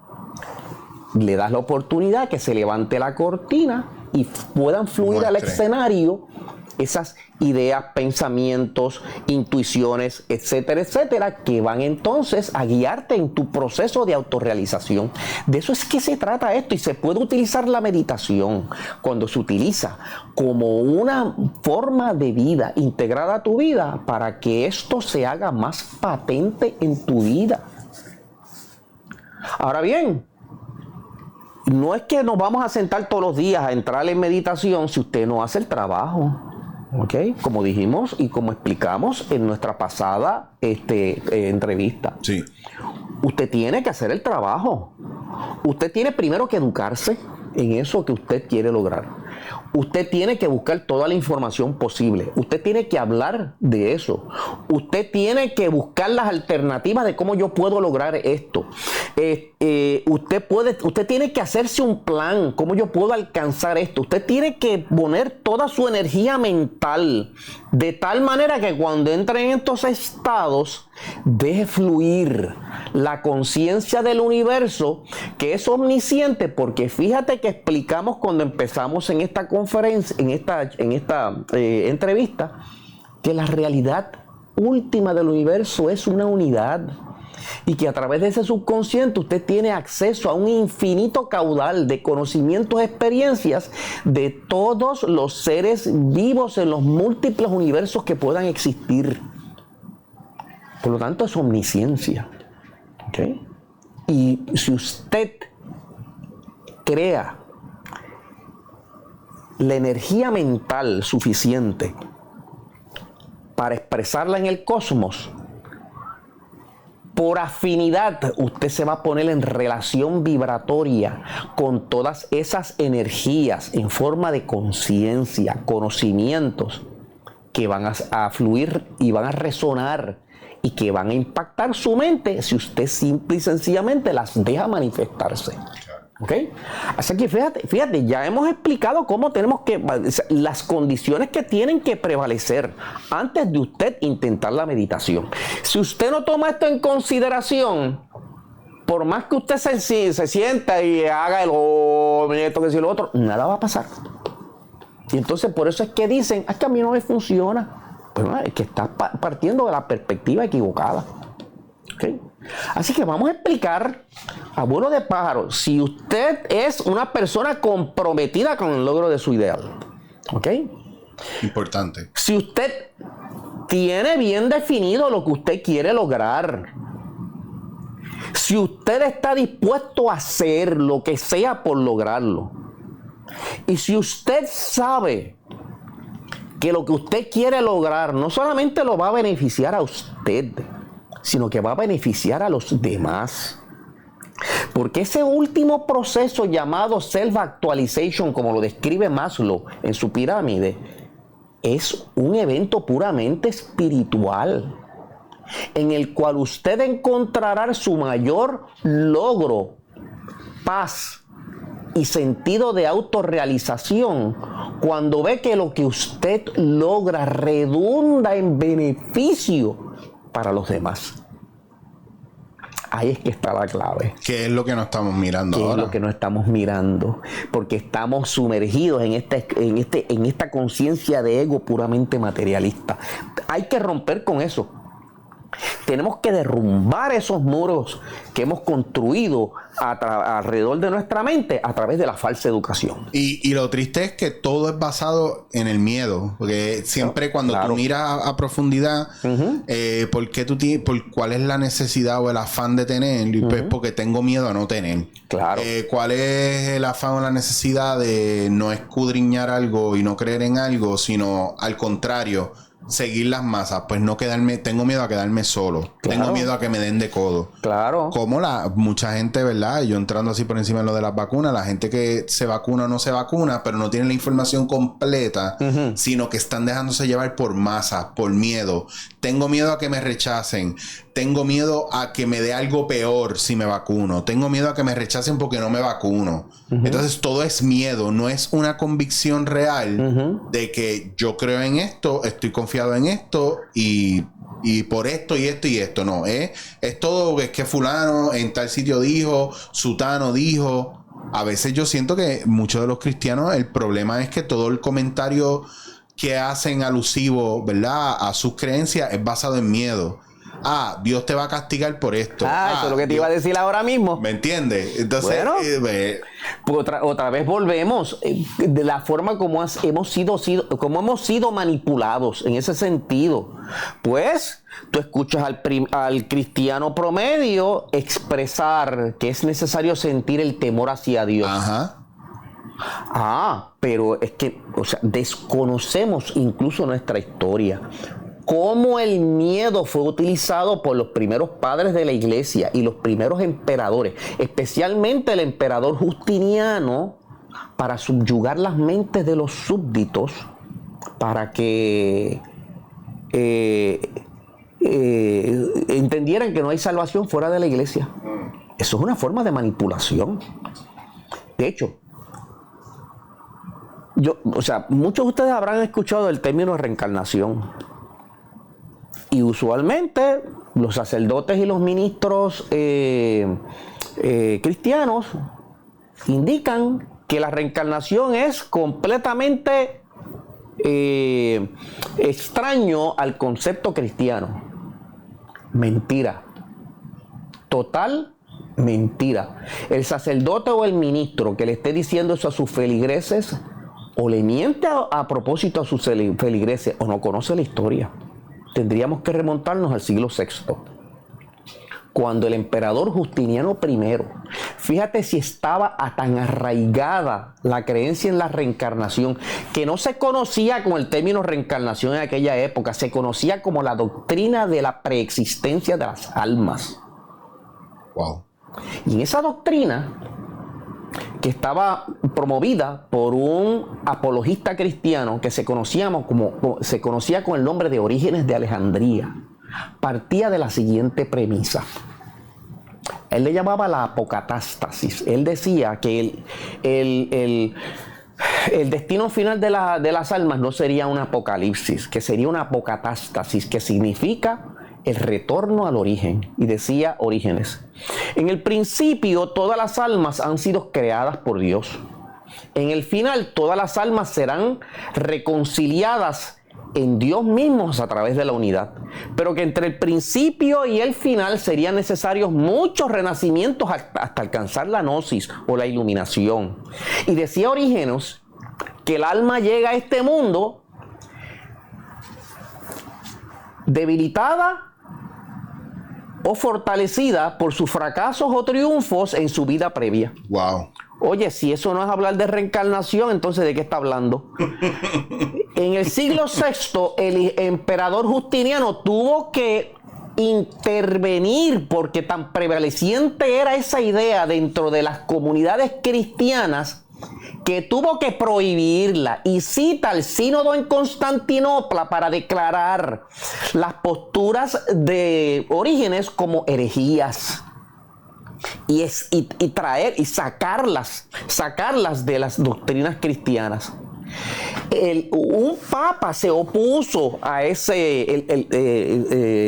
le das la oportunidad que se levante la cortina y puedan fluir al escenario esas ideas, pensamientos, intuiciones, etcétera, etcétera, que van entonces a guiarte en tu proceso de autorrealización. De eso es que se trata esto, y se puede utilizar la meditación cuando se utiliza como una forma de vida integrada a tu vida para que esto se haga más patente en tu vida. Ahora bien, no es que nos vamos a sentar todos los días a entrar en meditación si usted no hace el trabajo. ¿Ok? Como dijimos y como explicamos en nuestra pasada entrevista. Sí. Usted tiene que hacer el trabajo. Usted tiene primero que educarse en eso que usted quiere lograr. Usted tiene que buscar toda la información posible. Usted tiene que hablar de eso. Usted tiene que buscar las alternativas de cómo yo puedo lograr esto. Usted tiene que hacerse un plan, cómo yo puedo alcanzar esto. Usted tiene que poner toda su energía mental de tal manera que cuando entre en estos estados deje fluir la conciencia del universo, que es omnisciente, porque fíjate que explicamos cuando empezamos en esta conferencia, en esta entrevista, que la realidad última del universo es una unidad, y que a través de ese subconsciente usted tiene acceso a un infinito caudal de conocimientos, experiencias de todos los seres vivos en los múltiples universos que puedan existir. Por lo tanto, es omnisciencia. ¿Okay? Y si usted crea la energía mental suficiente para expresarla en el cosmos, por afinidad usted se va a poner en relación vibratoria con todas esas energías en forma de conciencia, conocimientos que van a fluir y van a resonar y que van a impactar su mente si usted simple y sencillamente las deja manifestarse. ¿Ok? Así que fíjate, ya hemos explicado cómo tenemos que, las condiciones que tienen que prevalecer antes de usted intentar la meditación. Si usted no toma esto en consideración, por más que usted se sienta y haga esto, que si lo otro, nada va a pasar. Y entonces por eso es que dicen, es que a mí no me funciona. Pero es que está partiendo de la perspectiva equivocada. ¿Okay? Así que vamos a explicar, abuelo de pájaro, si usted es una persona comprometida con el logro de su ideal. ¿Ok? Importante. Si usted tiene bien definido lo que usted quiere lograr, si usted está dispuesto a hacer lo que sea por lograrlo, y si usted sabe que lo que usted quiere lograr no solamente lo va a beneficiar a usted, sino que va a beneficiar a los demás. Porque ese último proceso llamado self-actualization, como lo describe Maslow en su pirámide, es un evento puramente espiritual, en el cual usted encontrará su mayor logro, paz y sentido de autorrealización cuando ve que lo que usted logra redunda en beneficio para los demás. Ahí es que está la clave. ¿Qué es lo que no estamos mirando ahora? ¿Qué es lo que no estamos mirando? Porque estamos sumergidos en esta conciencia de ego puramente materialista. Hay que romper con eso. Tenemos que derrumbar esos muros que hemos construido alrededor de nuestra mente a través de la falsa educación. Y lo triste es que todo es basado en el miedo. Porque siempre cuando tú miras a profundidad, ¿cuál es la necesidad o el afán de tener? Pues porque tengo miedo a no tener. Claro. ¿Cuál es el afán o la necesidad de no escudriñar algo y no creer en algo, sino al contrario, seguir las masas? Pues no quedarme, tengo miedo a quedarme solo. Claro. Tengo miedo a que me den de codo. Claro. Como mucha gente, ¿verdad? Yo entrando así por encima de lo de las vacunas, la gente que se vacuna o no se vacuna, pero no tienen la información completa, sino que están dejándose llevar por masas, por miedo. Tengo miedo a que me rechacen. Tengo miedo a que me dé algo peor si me vacuno. Tengo miedo a que me rechacen porque no me vacuno. Entonces todo es miedo, no es una convicción real de que yo creo en esto, estoy confiado en esto y por esto y esto y esto. No, es todo, es que fulano en tal sitio dijo, sutano dijo. a veces yo siento que muchos de los cristianos, el problema es que todo el comentario que hacen alusivo, ¿verdad?, a sus creencias es basado en miedo. Dios te va a castigar por esto. Eso es lo que te iba a decir ahora mismo. ¿Me entiendes? Entonces, bueno, pues otra vez volvemos de la forma como hemos sido manipulados en ese sentido. Pues tú escuchas al cristiano promedio expresar que es necesario sentir el temor hacia Dios. Pero es que, desconocemos incluso nuestra historia. Cómo el miedo fue utilizado por los primeros padres de la iglesia y los primeros emperadores, especialmente el emperador Justiniano, para subyugar las mentes de los súbditos, para que entendieran que no hay salvación fuera de la iglesia. Eso es una forma de manipulación. De hecho, muchos de ustedes habrán escuchado el término reencarnación. Y usualmente los sacerdotes y los ministros cristianos indican que la reencarnación es completamente extraño al concepto cristiano. Mentira. Total mentira. El sacerdote o el ministro que le esté diciendo eso a sus feligreses o le miente a propósito a sus feligreses o no conoce la historia. Tendríamos que remontarnos al siglo VI, cuando el emperador Justiniano I, fíjate si estaba tan arraigada la creencia en la reencarnación, que no se conocía con el término reencarnación en aquella época, se conocía como la doctrina de la preexistencia de las almas. Wow. Y en esa doctrina, que estaba promovida por un apologista cristiano que se conocía con el nombre de Orígenes de Alejandría, partía de la siguiente premisa. Él le llamaba la apocatástasis. Él decía que el destino final de las almas no sería un apocalipsis, que sería una apocatástasis, que significa el retorno al origen. Y decía Orígenes: en el principio todas las almas han sido creadas por Dios. En el final todas las almas serán reconciliadas en Dios mismos a través de la unidad. Pero que entre el principio y el final serían necesarios muchos renacimientos hasta alcanzar la gnosis o la iluminación. Y decía Orígenes que el alma llega a este mundo debilitada o fortalecida por sus fracasos o triunfos en su vida previa. Wow. Oye, si eso no es hablar de reencarnación, entonces ¿de qué está hablando? En el siglo VI, el emperador Justiniano tuvo que intervenir porque tan prevaleciente era esa idea dentro de las comunidades cristianas que tuvo que prohibirla, y cita al sínodo en Constantinopla para declarar las posturas de Orígenes como herejías y sacarlas de las doctrinas cristianas. Un papa se opuso a ese,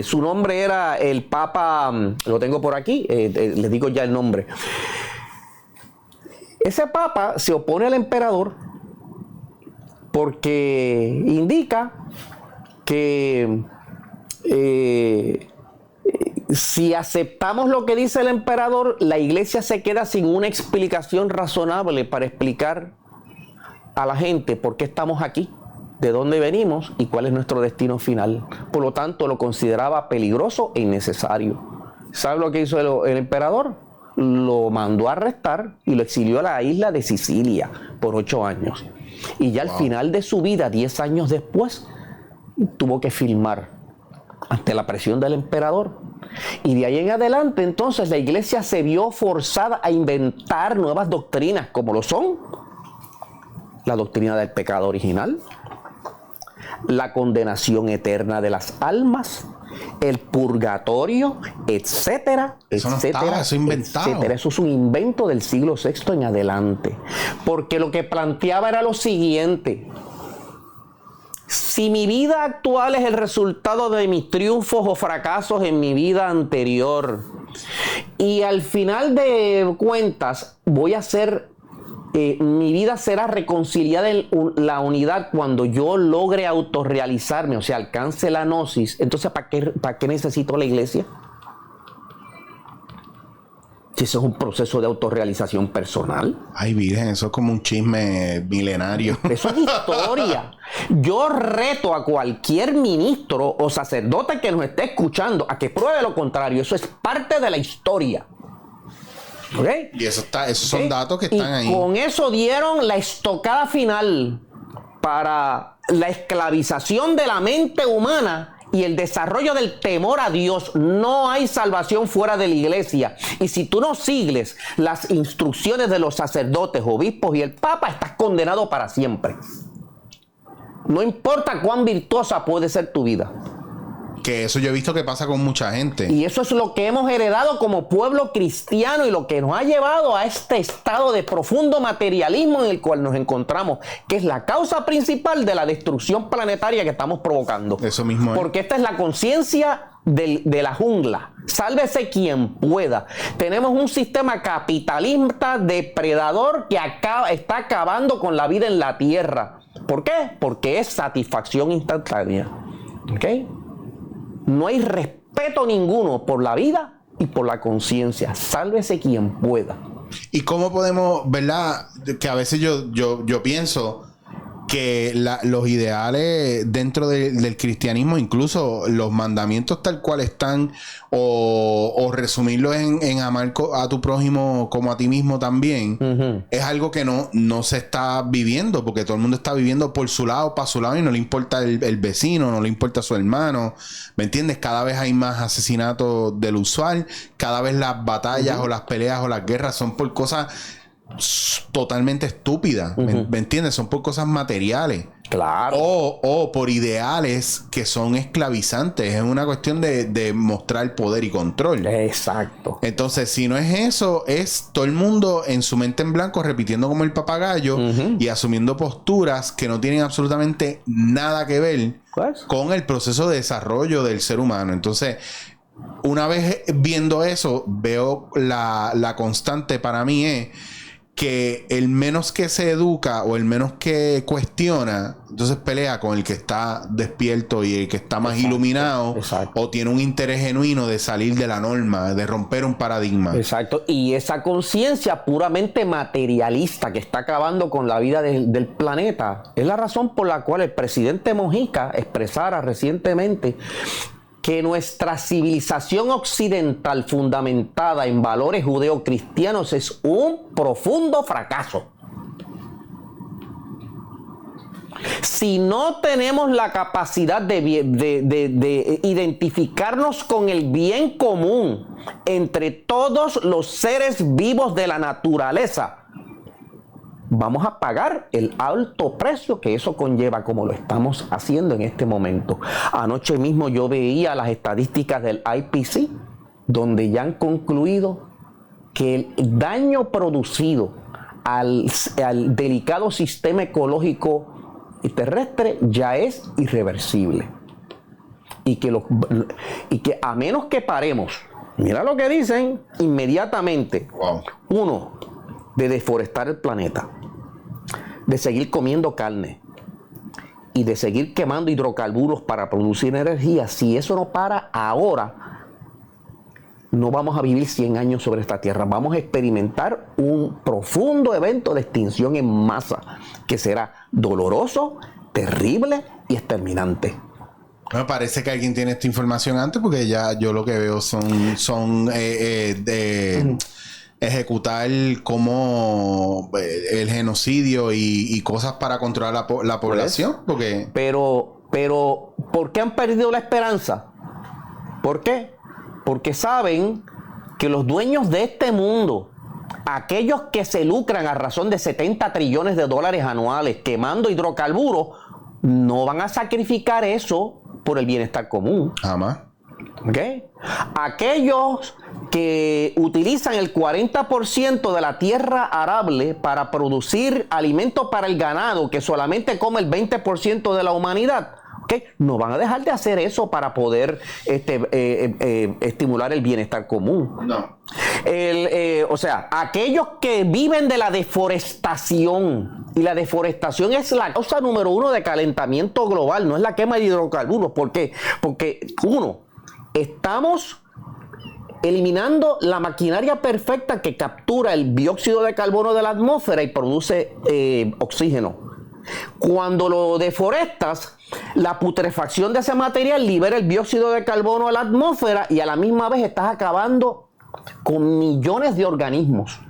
su nombre era el Papa, lo tengo por aquí, les digo ya el nombre. Ese papa se opone al emperador porque indica que si aceptamos lo que dice el emperador, la iglesia se queda sin una explicación razonable para explicar a la gente por qué estamos aquí, de dónde venimos y cuál es nuestro destino final. Por lo tanto, lo consideraba peligroso e innecesario. ¿Sabe lo que hizo el emperador? Lo mandó a arrestar y lo exilió a la isla de Sicilia por 8 años. Y ya al final de su vida, 10 años después, tuvo que firmar ante la presión del emperador. Y de ahí en adelante, entonces, la iglesia se vio forzada a inventar nuevas doctrinas, como lo son la doctrina del pecado original, la condenación eterna de las almas, el purgatorio, etcétera, eso no estaba, eso inventado. Etcétera. Eso es un invento del siglo VI en adelante. Porque lo que planteaba era lo siguiente: si mi vida actual es el resultado de mis triunfos o fracasos en mi vida anterior, y al final de cuentas voy a ser mi vida será reconciliada en la unidad cuando yo logre autorrealizarme, o sea, alcance la gnosis. Entonces, ¿para qué necesito la iglesia? Si eso es un proceso de autorrealización personal. Ay, virgen, eso es como un chisme milenario. Eso es historia. Yo reto a cualquier ministro o sacerdote que nos esté escuchando a que pruebe lo contrario. Eso es parte de la historia. ¿Okay? Y esos son datos que están ahí. Con eso dieron la estocada final para la esclavización de la mente humana y el desarrollo del temor a Dios. No hay salvación fuera de la iglesia. Y si tú no sigues las instrucciones de los sacerdotes, obispos y el Papa, estás condenado para siempre. No importa cuán virtuosa puede ser tu vida. Que eso yo he visto que pasa con mucha gente. Y eso es lo que hemos heredado como pueblo cristiano y lo que nos ha llevado a este estado de profundo materialismo en el cual nos encontramos, que es la causa principal de la destrucción planetaria que estamos provocando. Eso mismo es. Porque esta es la conciencia de la jungla. Sálvese quien pueda. Tenemos un sistema capitalista depredador que está acabando con la vida en la tierra. ¿Por qué? Porque es satisfacción instantánea. ¿Ok? No hay respeto ninguno por la vida y por la conciencia. Sálvese quien pueda. ¿Y cómo podemos, verdad? Que a veces yo pienso que los ideales dentro del cristianismo, incluso los mandamientos tal cual están, o resumirlos en amar a tu prójimo como a ti mismo también, es algo que no se está viviendo, porque todo el mundo está viviendo por su lado, para su lado, y no le importa el vecino, no le importa su hermano, ¿me entiendes? Cada vez hay más asesinatos del usual, cada vez las batallas o las peleas o las guerras son por cosas totalmente estúpidas, ¿me entiendes? Son por cosas materiales. Claro. O por ideales que son esclavizantes. Es una cuestión de mostrar poder y control. Exacto. Entonces, si no es eso, es todo el mundo en su mente en blanco repitiendo como el papagayo y asumiendo posturas que no tienen absolutamente nada que ver con el proceso de desarrollo del ser humano. Entonces, una vez viendo eso, veo la constante para mí es que el menos que se educa o el menos que cuestiona, entonces pelea con el que está despierto y el que está más iluminado o tiene un interés genuino de salir de la norma, de romper un paradigma. Exacto. Y esa conciencia puramente materialista que está acabando con la vida del planeta es la razón por la cual el presidente Mojica expresara recientemente que nuestra civilización occidental fundamentada en valores judeocristianos es un profundo fracaso. Si no tenemos la capacidad de identificarnos con el bien común entre todos los seres vivos de la naturaleza, vamos a pagar el alto precio que eso conlleva, como lo estamos haciendo en este momento. Anoche mismo yo veía las estadísticas del IPC, donde ya han concluido que el daño producido al delicado sistema ecológico terrestre ya es irreversible. Y que a menos que paremos, mira lo que dicen, inmediatamente, uno, de deforestar el planeta, de seguir comiendo carne y de seguir quemando hidrocarburos para producir energía. Si eso no para ahora, no vamos a vivir 100 años sobre esta tierra. Vamos a experimentar un profundo evento de extinción en masa que será doloroso, terrible y exterminante. Me parece que alguien tiene esta información antes, porque ya yo lo que veo son ejecutar como el genocidio y cosas para controlar la población. Porque... Pero, ¿por qué han perdido la esperanza? ¿Por qué? Porque saben que los dueños de este mundo, aquellos que se lucran a razón de 70 trillones de dólares anuales quemando hidrocarburos, no van a sacrificar eso por el bienestar común. Jamás. ¿Okay? Aquellos que utilizan el 40% de la tierra arable para producir alimentos para el ganado, que solamente come el 20% de la humanidad, ¿Okay? No van a dejar de hacer eso para poder estimular el bienestar común. No. O sea, aquellos que viven de la deforestación, y la deforestación es la causa número 1 de calentamiento global, no es la quema de hidrocarburos. ¿Por qué? Porque, estamos eliminando la maquinaria perfecta que captura el dióxido de carbono de la atmósfera y produce oxígeno. Cuando lo deforestas, la putrefacción de ese material libera el dióxido de carbono a la atmósfera y a la misma vez estás acabando con millones de organismos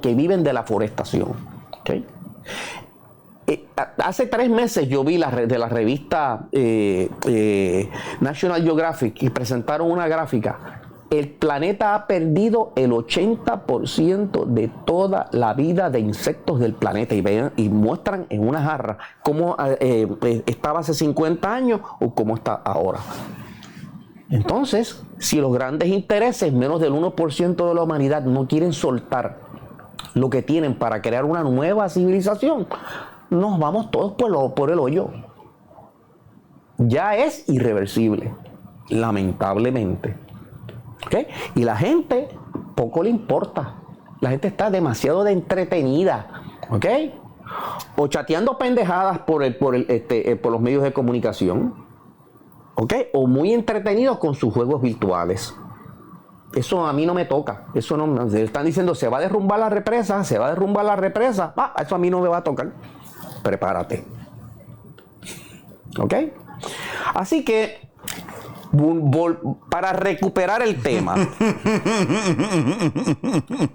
que viven de la forestación. ¿Okay? Hace 3 meses yo vi de la revista National Geographic y presentaron una gráfica. El planeta ha perdido el 80% de toda la vida de insectos del planeta y muestran en una jarra cómo estaba hace 50 años o cómo está ahora. Entonces, si los grandes intereses, menos del 1% de la humanidad, no quieren soltar lo que tienen para crear una nueva civilización, nos vamos todos por el hoyo. Ya es irreversible, lamentablemente. ¿Okay? Y la gente poco le importa. La gente está demasiado entretenida, ¿ok? O chateando pendejadas por los medios de comunicación, ¿ok? O muy entretenidos con sus juegos virtuales. Eso a mí no me toca. Eso no. Están diciendo se va a derrumbar la represa, se va a derrumbar la represa. Eso a mí no me va a tocar. Prepárate. ¿Ok? Así que para recuperar el tema,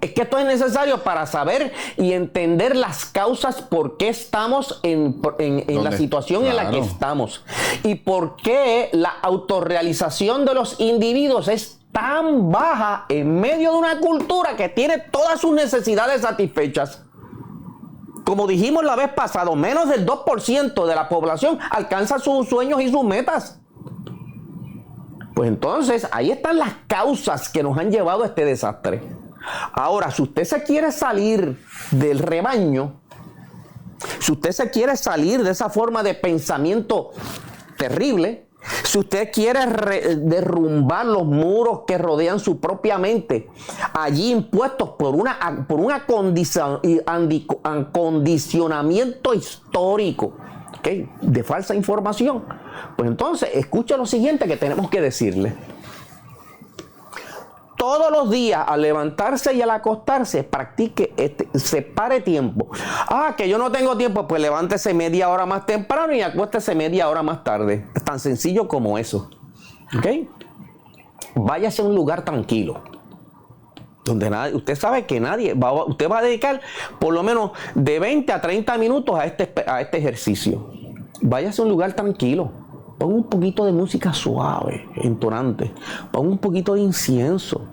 es que esto es necesario para saber y entender las causas por qué estamos en la situación en la que estamos y por qué la autorrealización de los individuos es tan baja en medio de una cultura que tiene todas sus necesidades satisfechas. Como dijimos la vez pasada, menos del 2% de la población alcanza sus sueños y sus metas. Pues entonces, ahí están las causas que nos han llevado a este desastre. Ahora, si usted se quiere salir del rebaño, si usted se quiere salir de esa forma de pensamiento terrible, si usted quiere derrumbar los muros que rodean su propia mente, allí impuestos por un acondicionamiento histórico, ¿okay?, de falsa información, pues entonces escucha lo siguiente que tenemos que decirle. Todos los días al levantarse y al acostarse practique, separe tiempo. Que yo no tengo tiempo, pues levántese media hora más temprano y acuéstese media hora más tarde. Es tan sencillo como eso. ¿Ok? Váyase a un lugar tranquilo, donde usted sabe que usted va a dedicar por lo menos de 20 a 30 minutos a este ejercicio. Váyase a un lugar tranquilo. Ponga un poquito de música suave, entonante. Ponga un poquito de incienso.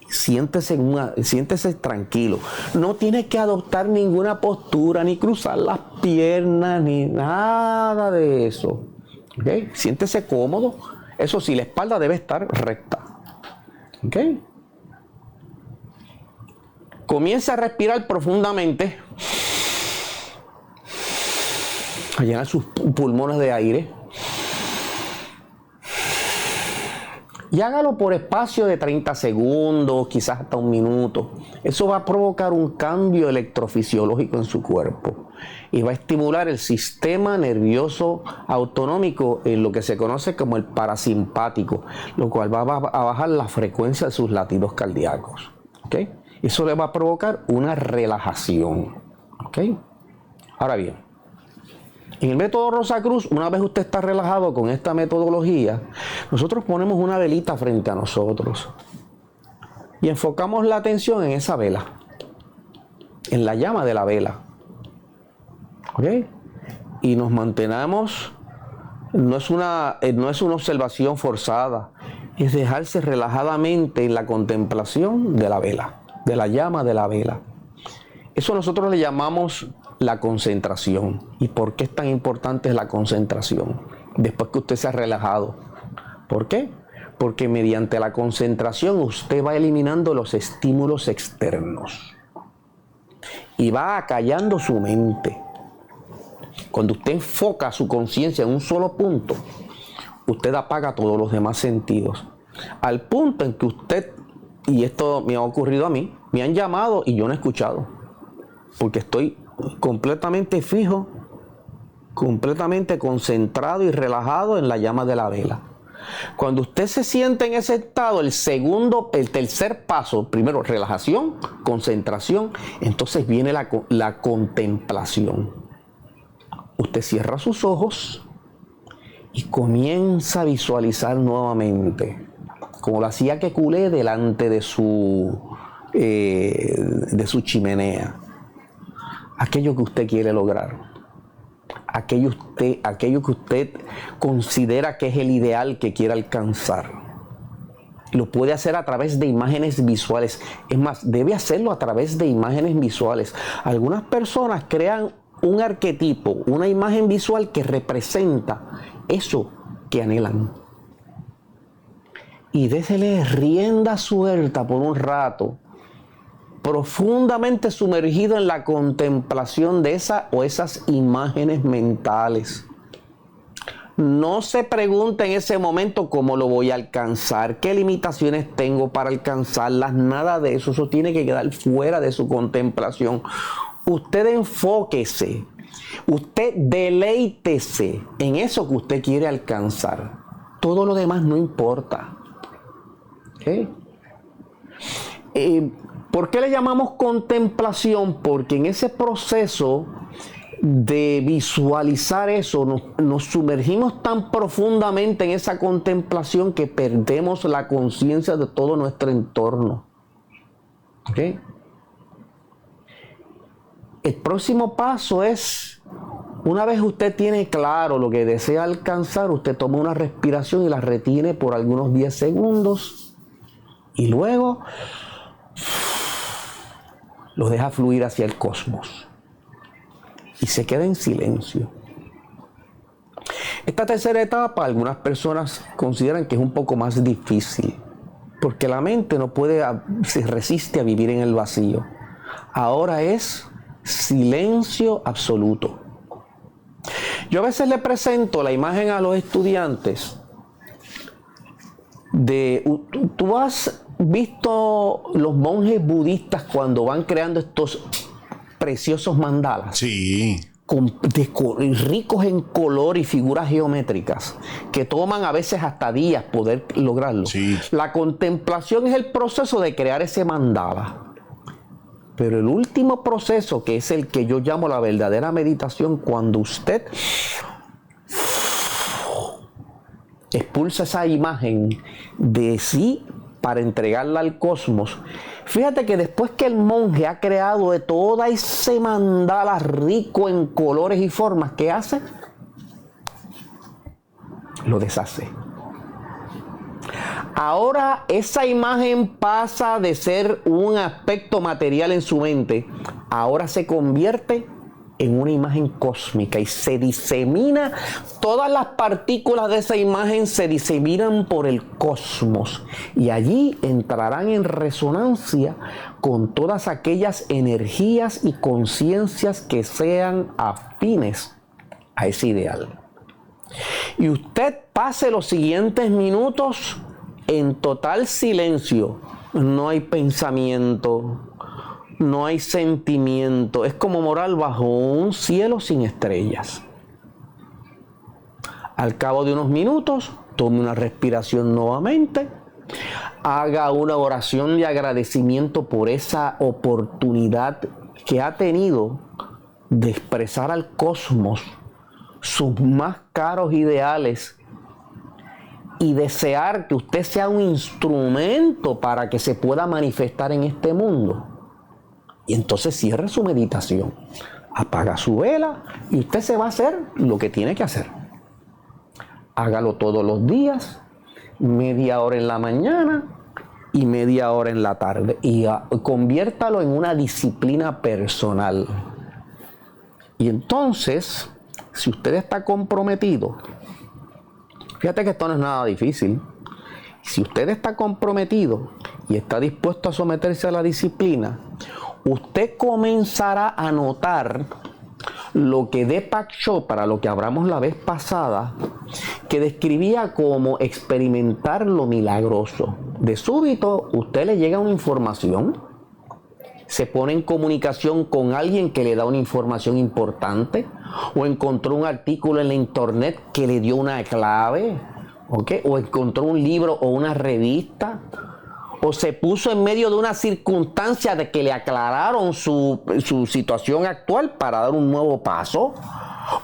Siéntese tranquilo. No tiene que adoptar ninguna postura, ni cruzar las piernas, ni nada de eso. ¿Okay? Siéntese cómodo. Eso sí, la espalda debe estar recta. ¿Ok? Comience a respirar profundamente. A llenar sus pulmones de aire. Y hágalo por espacio de 30 segundos, quizás hasta 1 minuto. Eso va a provocar un cambio electrofisiológico en su cuerpo y va a estimular el sistema nervioso autonómico en lo que se conoce como el parasimpático, lo cual va a bajar la frecuencia de sus latidos cardíacos. ¿Okay? Eso le va a provocar una relajación. ¿Okay? Ahora bien, en el método Rosacruz, una vez usted está relajado con esta metodología, nosotros ponemos una velita frente a nosotros y enfocamos la atención en esa vela, en la llama de la vela. ¿Ok? Y nos mantenemos, no es una observación forzada, es dejarse relajadamente en la contemplación de la vela, de la llama de la vela. Eso nosotros le llamamos la concentración. ¿Y por qué es tan importante la concentración? Después que usted se ha relajado. ¿Por qué? Porque mediante la concentración usted va eliminando los estímulos externos y va acallando su mente. Cuando usted enfoca su conciencia en un solo punto, usted apaga todos los demás sentidos. Al punto en que usted, y esto me ha ocurrido a mí, me han llamado y yo no he escuchado. Porque estoy completamente fijo, completamente concentrado y relajado en la llama de la vela. Cuando usted se siente en ese estado, el tercer paso, primero relajación, concentración, entonces viene la contemplación. Usted cierra sus ojos y comienza a visualizar nuevamente, como lo hacía Kekulé delante de su chimenea, aquello que usted quiere lograr. Aquello que usted considera que es el ideal que quiere alcanzar. Lo puede hacer a través de imágenes visuales. Es más, debe hacerlo a través de imágenes visuales. Algunas personas crean un arquetipo, una imagen visual que representa eso que anhelan. Y désele rienda suelta por un rato, profundamente sumergido en la contemplación de esas imágenes mentales. No se pregunte en ese momento cómo lo voy a alcanzar, qué limitaciones tengo para alcanzarlas, nada de eso. Eso tiene que quedar fuera de su contemplación. Usted enfóquese, usted deleítese en eso que usted quiere alcanzar. Todo lo demás no importa. ¿Okay? ¿Por qué le llamamos contemplación? Porque en ese proceso de visualizar eso, nos sumergimos tan profundamente en esa contemplación que perdemos la conciencia de todo nuestro entorno. ¿Okay? El próximo paso es, una vez usted tiene claro lo que desea alcanzar, usted toma una respiración y la retiene por algunos 10 segundos y luego lo deja fluir hacia el cosmos y se queda en silencio. Esta tercera etapa, algunas personas consideran que es un poco más difícil, porque la mente se resiste a vivir en el vacío. Ahora es silencio absoluto. Yo a veces le presento la imagen a los estudiantes tú has visto los monjes budistas cuando van creando estos preciosos mandalas. Sí. Ricos en color y figuras geométricas, que toman a veces hasta días poder lograrlo. Sí. La contemplación es el proceso de crear ese mandala. Pero el último proceso, que es el que yo llamo la verdadera meditación, cuando usted expulsa esa imagen de sí para entregarla al cosmos. Fíjate que después que el monje ha creado de toda ese mandala rico en colores y formas, ¿qué hace? Lo deshace. Ahora esa imagen pasa de ser un aspecto material en su mente, ahora se convierte en una imagen cósmica y se disemina. Todas las partículas de esa imagen se diseminan por el cosmos y allí entrarán en resonancia con todas aquellas energías y conciencias que sean afines a ese ideal. Y usted pase los siguientes minutos en total silencio. No hay pensamiento, no hay sentimiento. Es como morar bajo un cielo sin estrellas. Al cabo de unos minutos, tome una respiración nuevamente. Haga una oración de agradecimiento por esa oportunidad que ha tenido de expresar al cosmos sus más caros ideales y desear que usted sea un instrumento para que se pueda manifestar en este mundo. Y entonces cierre su meditación, apaga su vela y usted se va a hacer lo que tiene que hacer. Hágalo todos los días, media hora en la mañana y media hora en la tarde, y conviértalo en una disciplina personal. Y entonces, si usted está comprometido, fíjate que esto no es nada difícil. Si usted está comprometido y está dispuesto a someterse a la disciplina, usted comenzará a notar lo que Deepak Chopra, lo que hablamos la vez pasada, que describía como experimentar lo milagroso. De súbito, usted le llega una información, se pone en comunicación con alguien que le da una información importante, o encontró un artículo en la internet que le dio una clave, ¿okay? O encontró un libro o una revista, o se puso en medio de una circunstancia de que le aclararon su situación actual para dar un nuevo paso,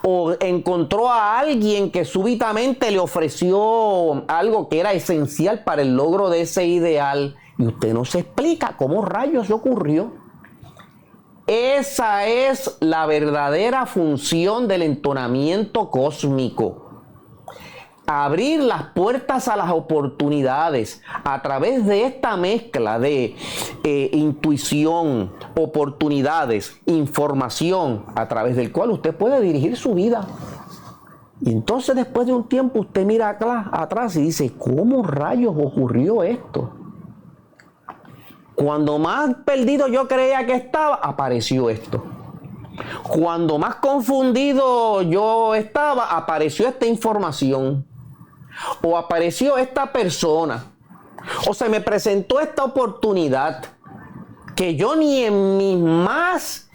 o encontró a alguien que súbitamente le ofreció algo que era esencial para el logro de ese ideal, y usted no se explica cómo rayos ocurrió. Esa es la verdadera función del entonamiento cósmico. Abrir las puertas a las oportunidades a través de esta mezcla de intuición, oportunidades, información, a través del cual usted puede dirigir su vida. Y entonces después de un tiempo usted mira atrás y dice, ¿cómo rayos ocurrió esto? Cuando más perdido yo creía que estaba, apareció esto. Cuando más confundido yo estaba, apareció esta información. O apareció esta persona, o se me presentó esta oportunidad que yo ni en mis más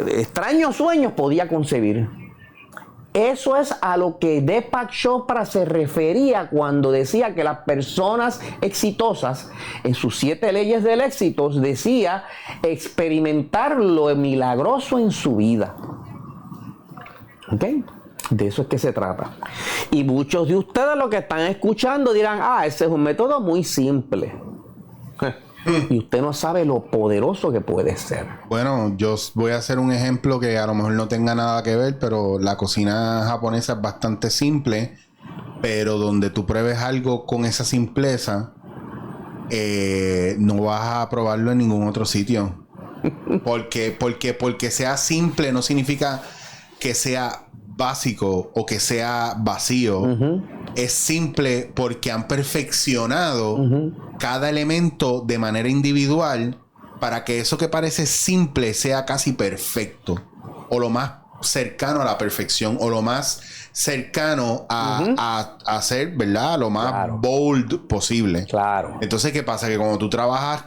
extraños sueños podía concebir. Eso es a lo que Deepak Chopra se refería cuando decía que las personas exitosas, en sus 7 leyes del éxito, decía experimentar lo milagroso en su vida. ¿Ok? De eso es que se trata. Y muchos de ustedes lo que están escuchando dirán, ese es un método muy simple. Y usted no sabe lo poderoso que puede ser. Bueno, yo voy a hacer un ejemplo que a lo mejor no tenga nada que ver, pero la cocina japonesa es bastante simple, pero donde tú pruebes algo con esa simpleza, no vas a probarlo en ningún otro sitio. Porque sea simple no significa que sea básico o que sea vacío. Es simple porque han perfeccionado cada elemento de manera individual para que eso que parece simple sea casi perfecto, o lo más cercano a la perfección, o lo más cercano a ser, ¿verdad? Lo más bold posible. Claro. Entonces, ¿qué pasa? Que cuando tú trabajas,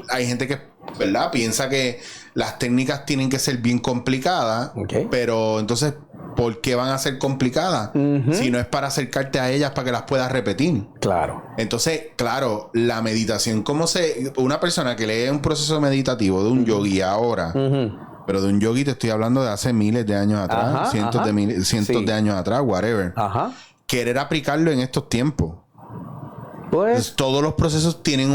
hay gente que, ¿verdad?, piensa que las técnicas tienen que ser bien complicadas, pero entonces, ¿por qué van a ser complicadas? Si no es para acercarte a ellas para que las puedas repetir. Claro. Entonces, claro, la meditación, una persona que lee un proceso meditativo de un yogi ahora, pero de un yogi te estoy hablando de hace miles de años atrás, cientos de años atrás, whatever. Querer aplicarlo en estos tiempos. Pues todos los procesos tienen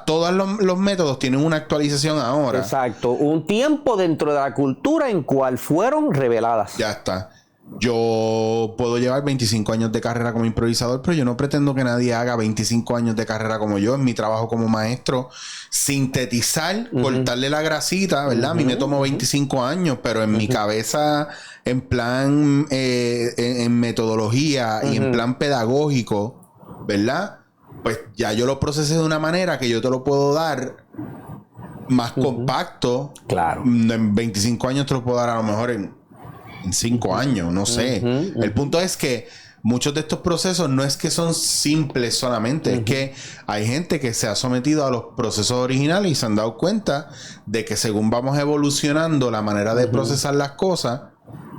todos los métodos tienen una actualización ahora. Exacto, un tiempo dentro de la cultura en cual fueron reveladas. Ya está. Yo puedo llevar 25 años de carrera como improvisador, pero yo no pretendo que nadie haga 25 años de carrera como yo. En mi trabajo como maestro, sintetizar, cortarle la grasita, ¿verdad? A mí me tomó 25 años, pero en mi cabeza, en plan, en metodología y en plan pedagógico, ¿verdad? Pues ya yo lo procesé de una manera que yo te lo puedo dar más compacto. Claro. En 25 años te lo puedo dar a lo mejor en 5 años, no sé. El punto es que muchos de estos procesos no es que son simples solamente, es que hay gente que se ha sometido a los procesos originales y se han dado cuenta de que según vamos evolucionando la manera de procesar las cosas,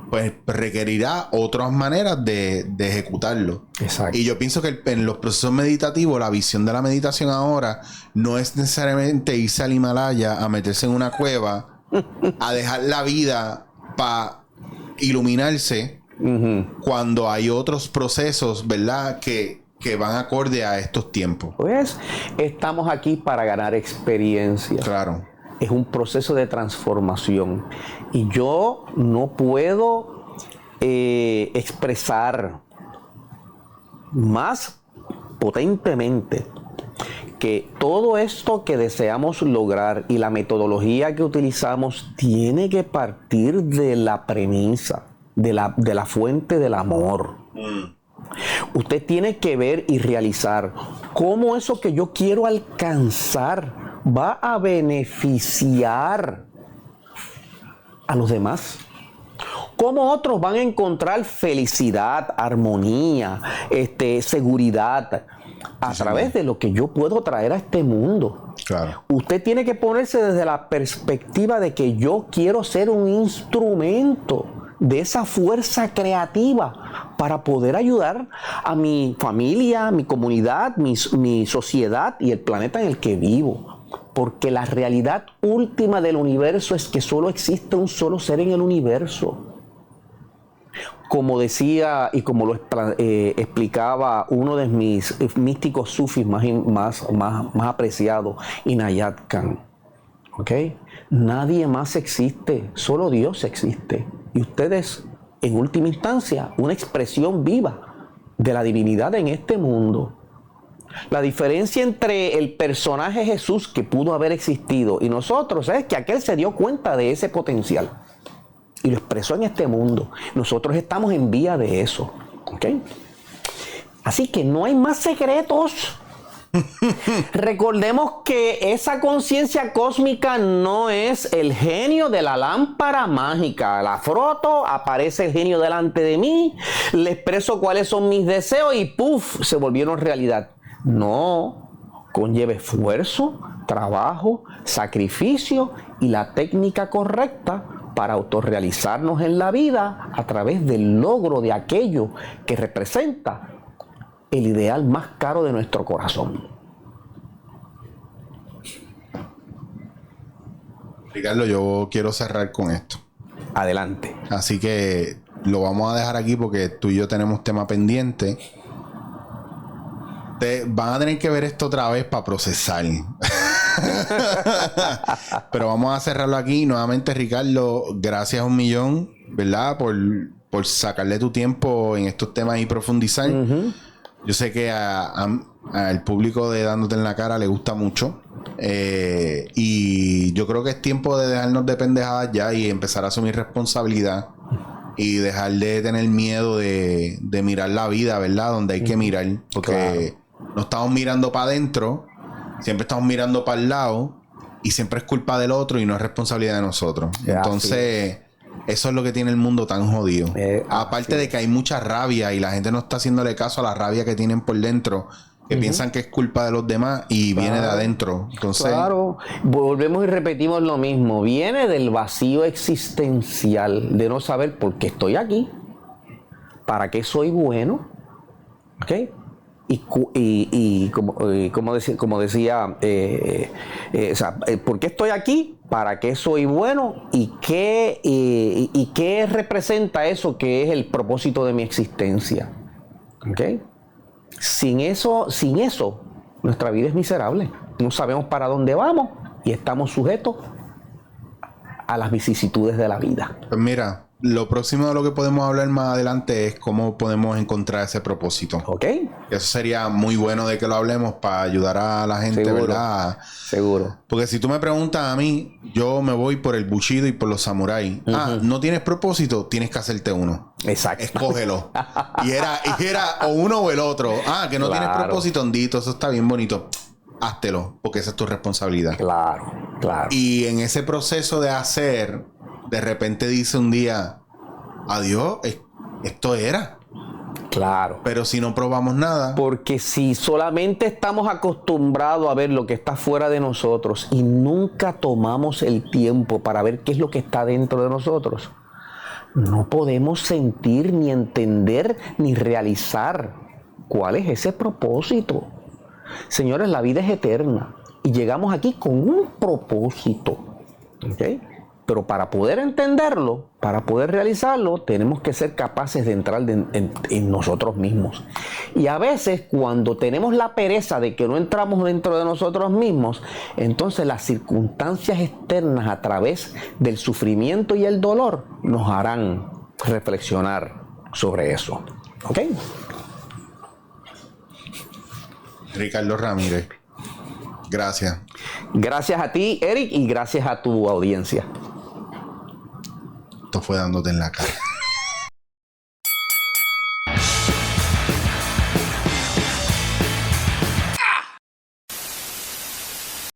pues requerirá otras maneras de ejecutarlo. Exacto. Y yo pienso que en los procesos meditativos, la visión de la meditación ahora no es necesariamente irse al Himalaya a meterse en una cueva, a dejar la vida para iluminarse, cuando hay otros procesos, ¿verdad?, que van acorde a estos tiempos. Pues estamos aquí para ganar experiencia. Claro. Es un proceso de transformación. Y yo no puedo expresar más potentemente que todo esto que deseamos lograr y la metodología que utilizamos tiene que partir de la premisa, de la fuente del amor. Usted tiene que ver y realizar cómo eso que yo quiero alcanzar va a beneficiar a los demás? ¿Cómo otros van a encontrar felicidad, armonía, seguridad a través de lo que yo puedo traer a este mundo? Claro. Usted tiene que ponerse desde la perspectiva de que yo quiero ser un instrumento de esa fuerza creativa para poder ayudar a mi familia, mi comunidad, mi sociedad y el planeta en el que vivo. Porque la realidad última del universo es que solo existe un solo ser en el universo. Como decía y como lo explicaba uno de mis místicos sufis más apreciados, Inayat Khan. ¿Okay? Nadie más existe, solo Dios existe. Y ustedes, en última instancia, una expresión viva de la divinidad en este mundo. La diferencia entre el personaje Jesús que pudo haber existido y nosotros es que aquel se dio cuenta de ese potencial y lo expresó en este mundo. Nosotros estamos en vía de eso. ¿Okay? Así que no hay más secretos. Recordemos que esa conciencia cósmica no es el genio de la lámpara mágica. La froto, aparece el genio delante de mí, le expreso cuáles son mis deseos y ¡puf! Se volvieron realidad. No, conlleva esfuerzo, trabajo, sacrificio y la técnica correcta para autorrealizarnos en la vida a través del logro de aquello que representa el ideal más caro de nuestro corazón. Ricardo, yo quiero cerrar con esto. Adelante. Así que lo vamos a dejar aquí porque tú y yo tenemos tema pendiente. Van a tener que ver esto otra vez para procesar. Pero vamos a cerrarlo aquí. Nuevamente, Ricardo, gracias un millón, ¿verdad? Por sacarle tu tiempo en estos temas y profundizar. Yo sé que al público de Dándote en la Cara le gusta mucho. Y yo creo que es tiempo de dejarnos de pendejadas ya y empezar a asumir responsabilidad. Y dejar de tener miedo de mirar la vida, ¿verdad? Donde hay que mirar. Porque no estamos mirando para adentro. Siempre estamos mirando para el lado. Y siempre es culpa del otro y no es responsabilidad de nosotros. Entonces... eso es lo que tiene el mundo tan jodido. Aparte de que hay mucha rabia y la gente no está haciéndole caso a la rabia que tienen por dentro, que piensan que es culpa de los demás y viene de adentro. Entonces, claro, volvemos y repetimos lo mismo. Viene del vacío existencial, de no saber por qué estoy aquí, para qué soy bueno, ¿ok? Y como decía, ¿por qué estoy aquí? ¿Para qué soy bueno? ¿Y qué representa eso que es el propósito de mi existencia? ¿Okay? Sin eso, nuestra vida es miserable. No sabemos para dónde vamos y estamos sujetos a las vicisitudes de la vida. Pues mira, lo próximo de lo que podemos hablar más adelante es cómo podemos encontrar ese propósito. ¿Ok? Eso sería muy bueno de que lo hablemos para ayudar a la gente, seguro, ¿verdad? Seguro. Porque si tú me preguntas a mí, yo me voy por el Bushido y por los samuráis. ¿No tienes propósito? Tienes que hacerte uno. Exacto. Escógelo. y era o uno o el otro. Que no tienes propósito, hondito. Eso está bien bonito. Háztelo, porque esa es tu responsabilidad. Claro. Y en ese proceso de hacer, de repente dice un día, adiós, esto era. Claro. Pero si no probamos nada. Porque si solamente estamos acostumbrados a ver lo que está fuera de nosotros y nunca tomamos el tiempo para ver qué es lo que está dentro de nosotros, no podemos sentir, ni entender, ni realizar cuál es ese propósito. Señores, la vida es eterna y llegamos aquí con un propósito. ¿Ok? Pero para poder entenderlo, para poder realizarlo, tenemos que ser capaces de entrar en nosotros mismos. Y a veces, cuando tenemos la pereza de que no entramos dentro de nosotros mismos, entonces las circunstancias externas a través del sufrimiento y el dolor nos harán reflexionar sobre eso. ¿Ok? Ricardo Ramírez, gracias. Gracias a ti, Eric, y gracias a tu audiencia. Esto fue Dándote en la Cara.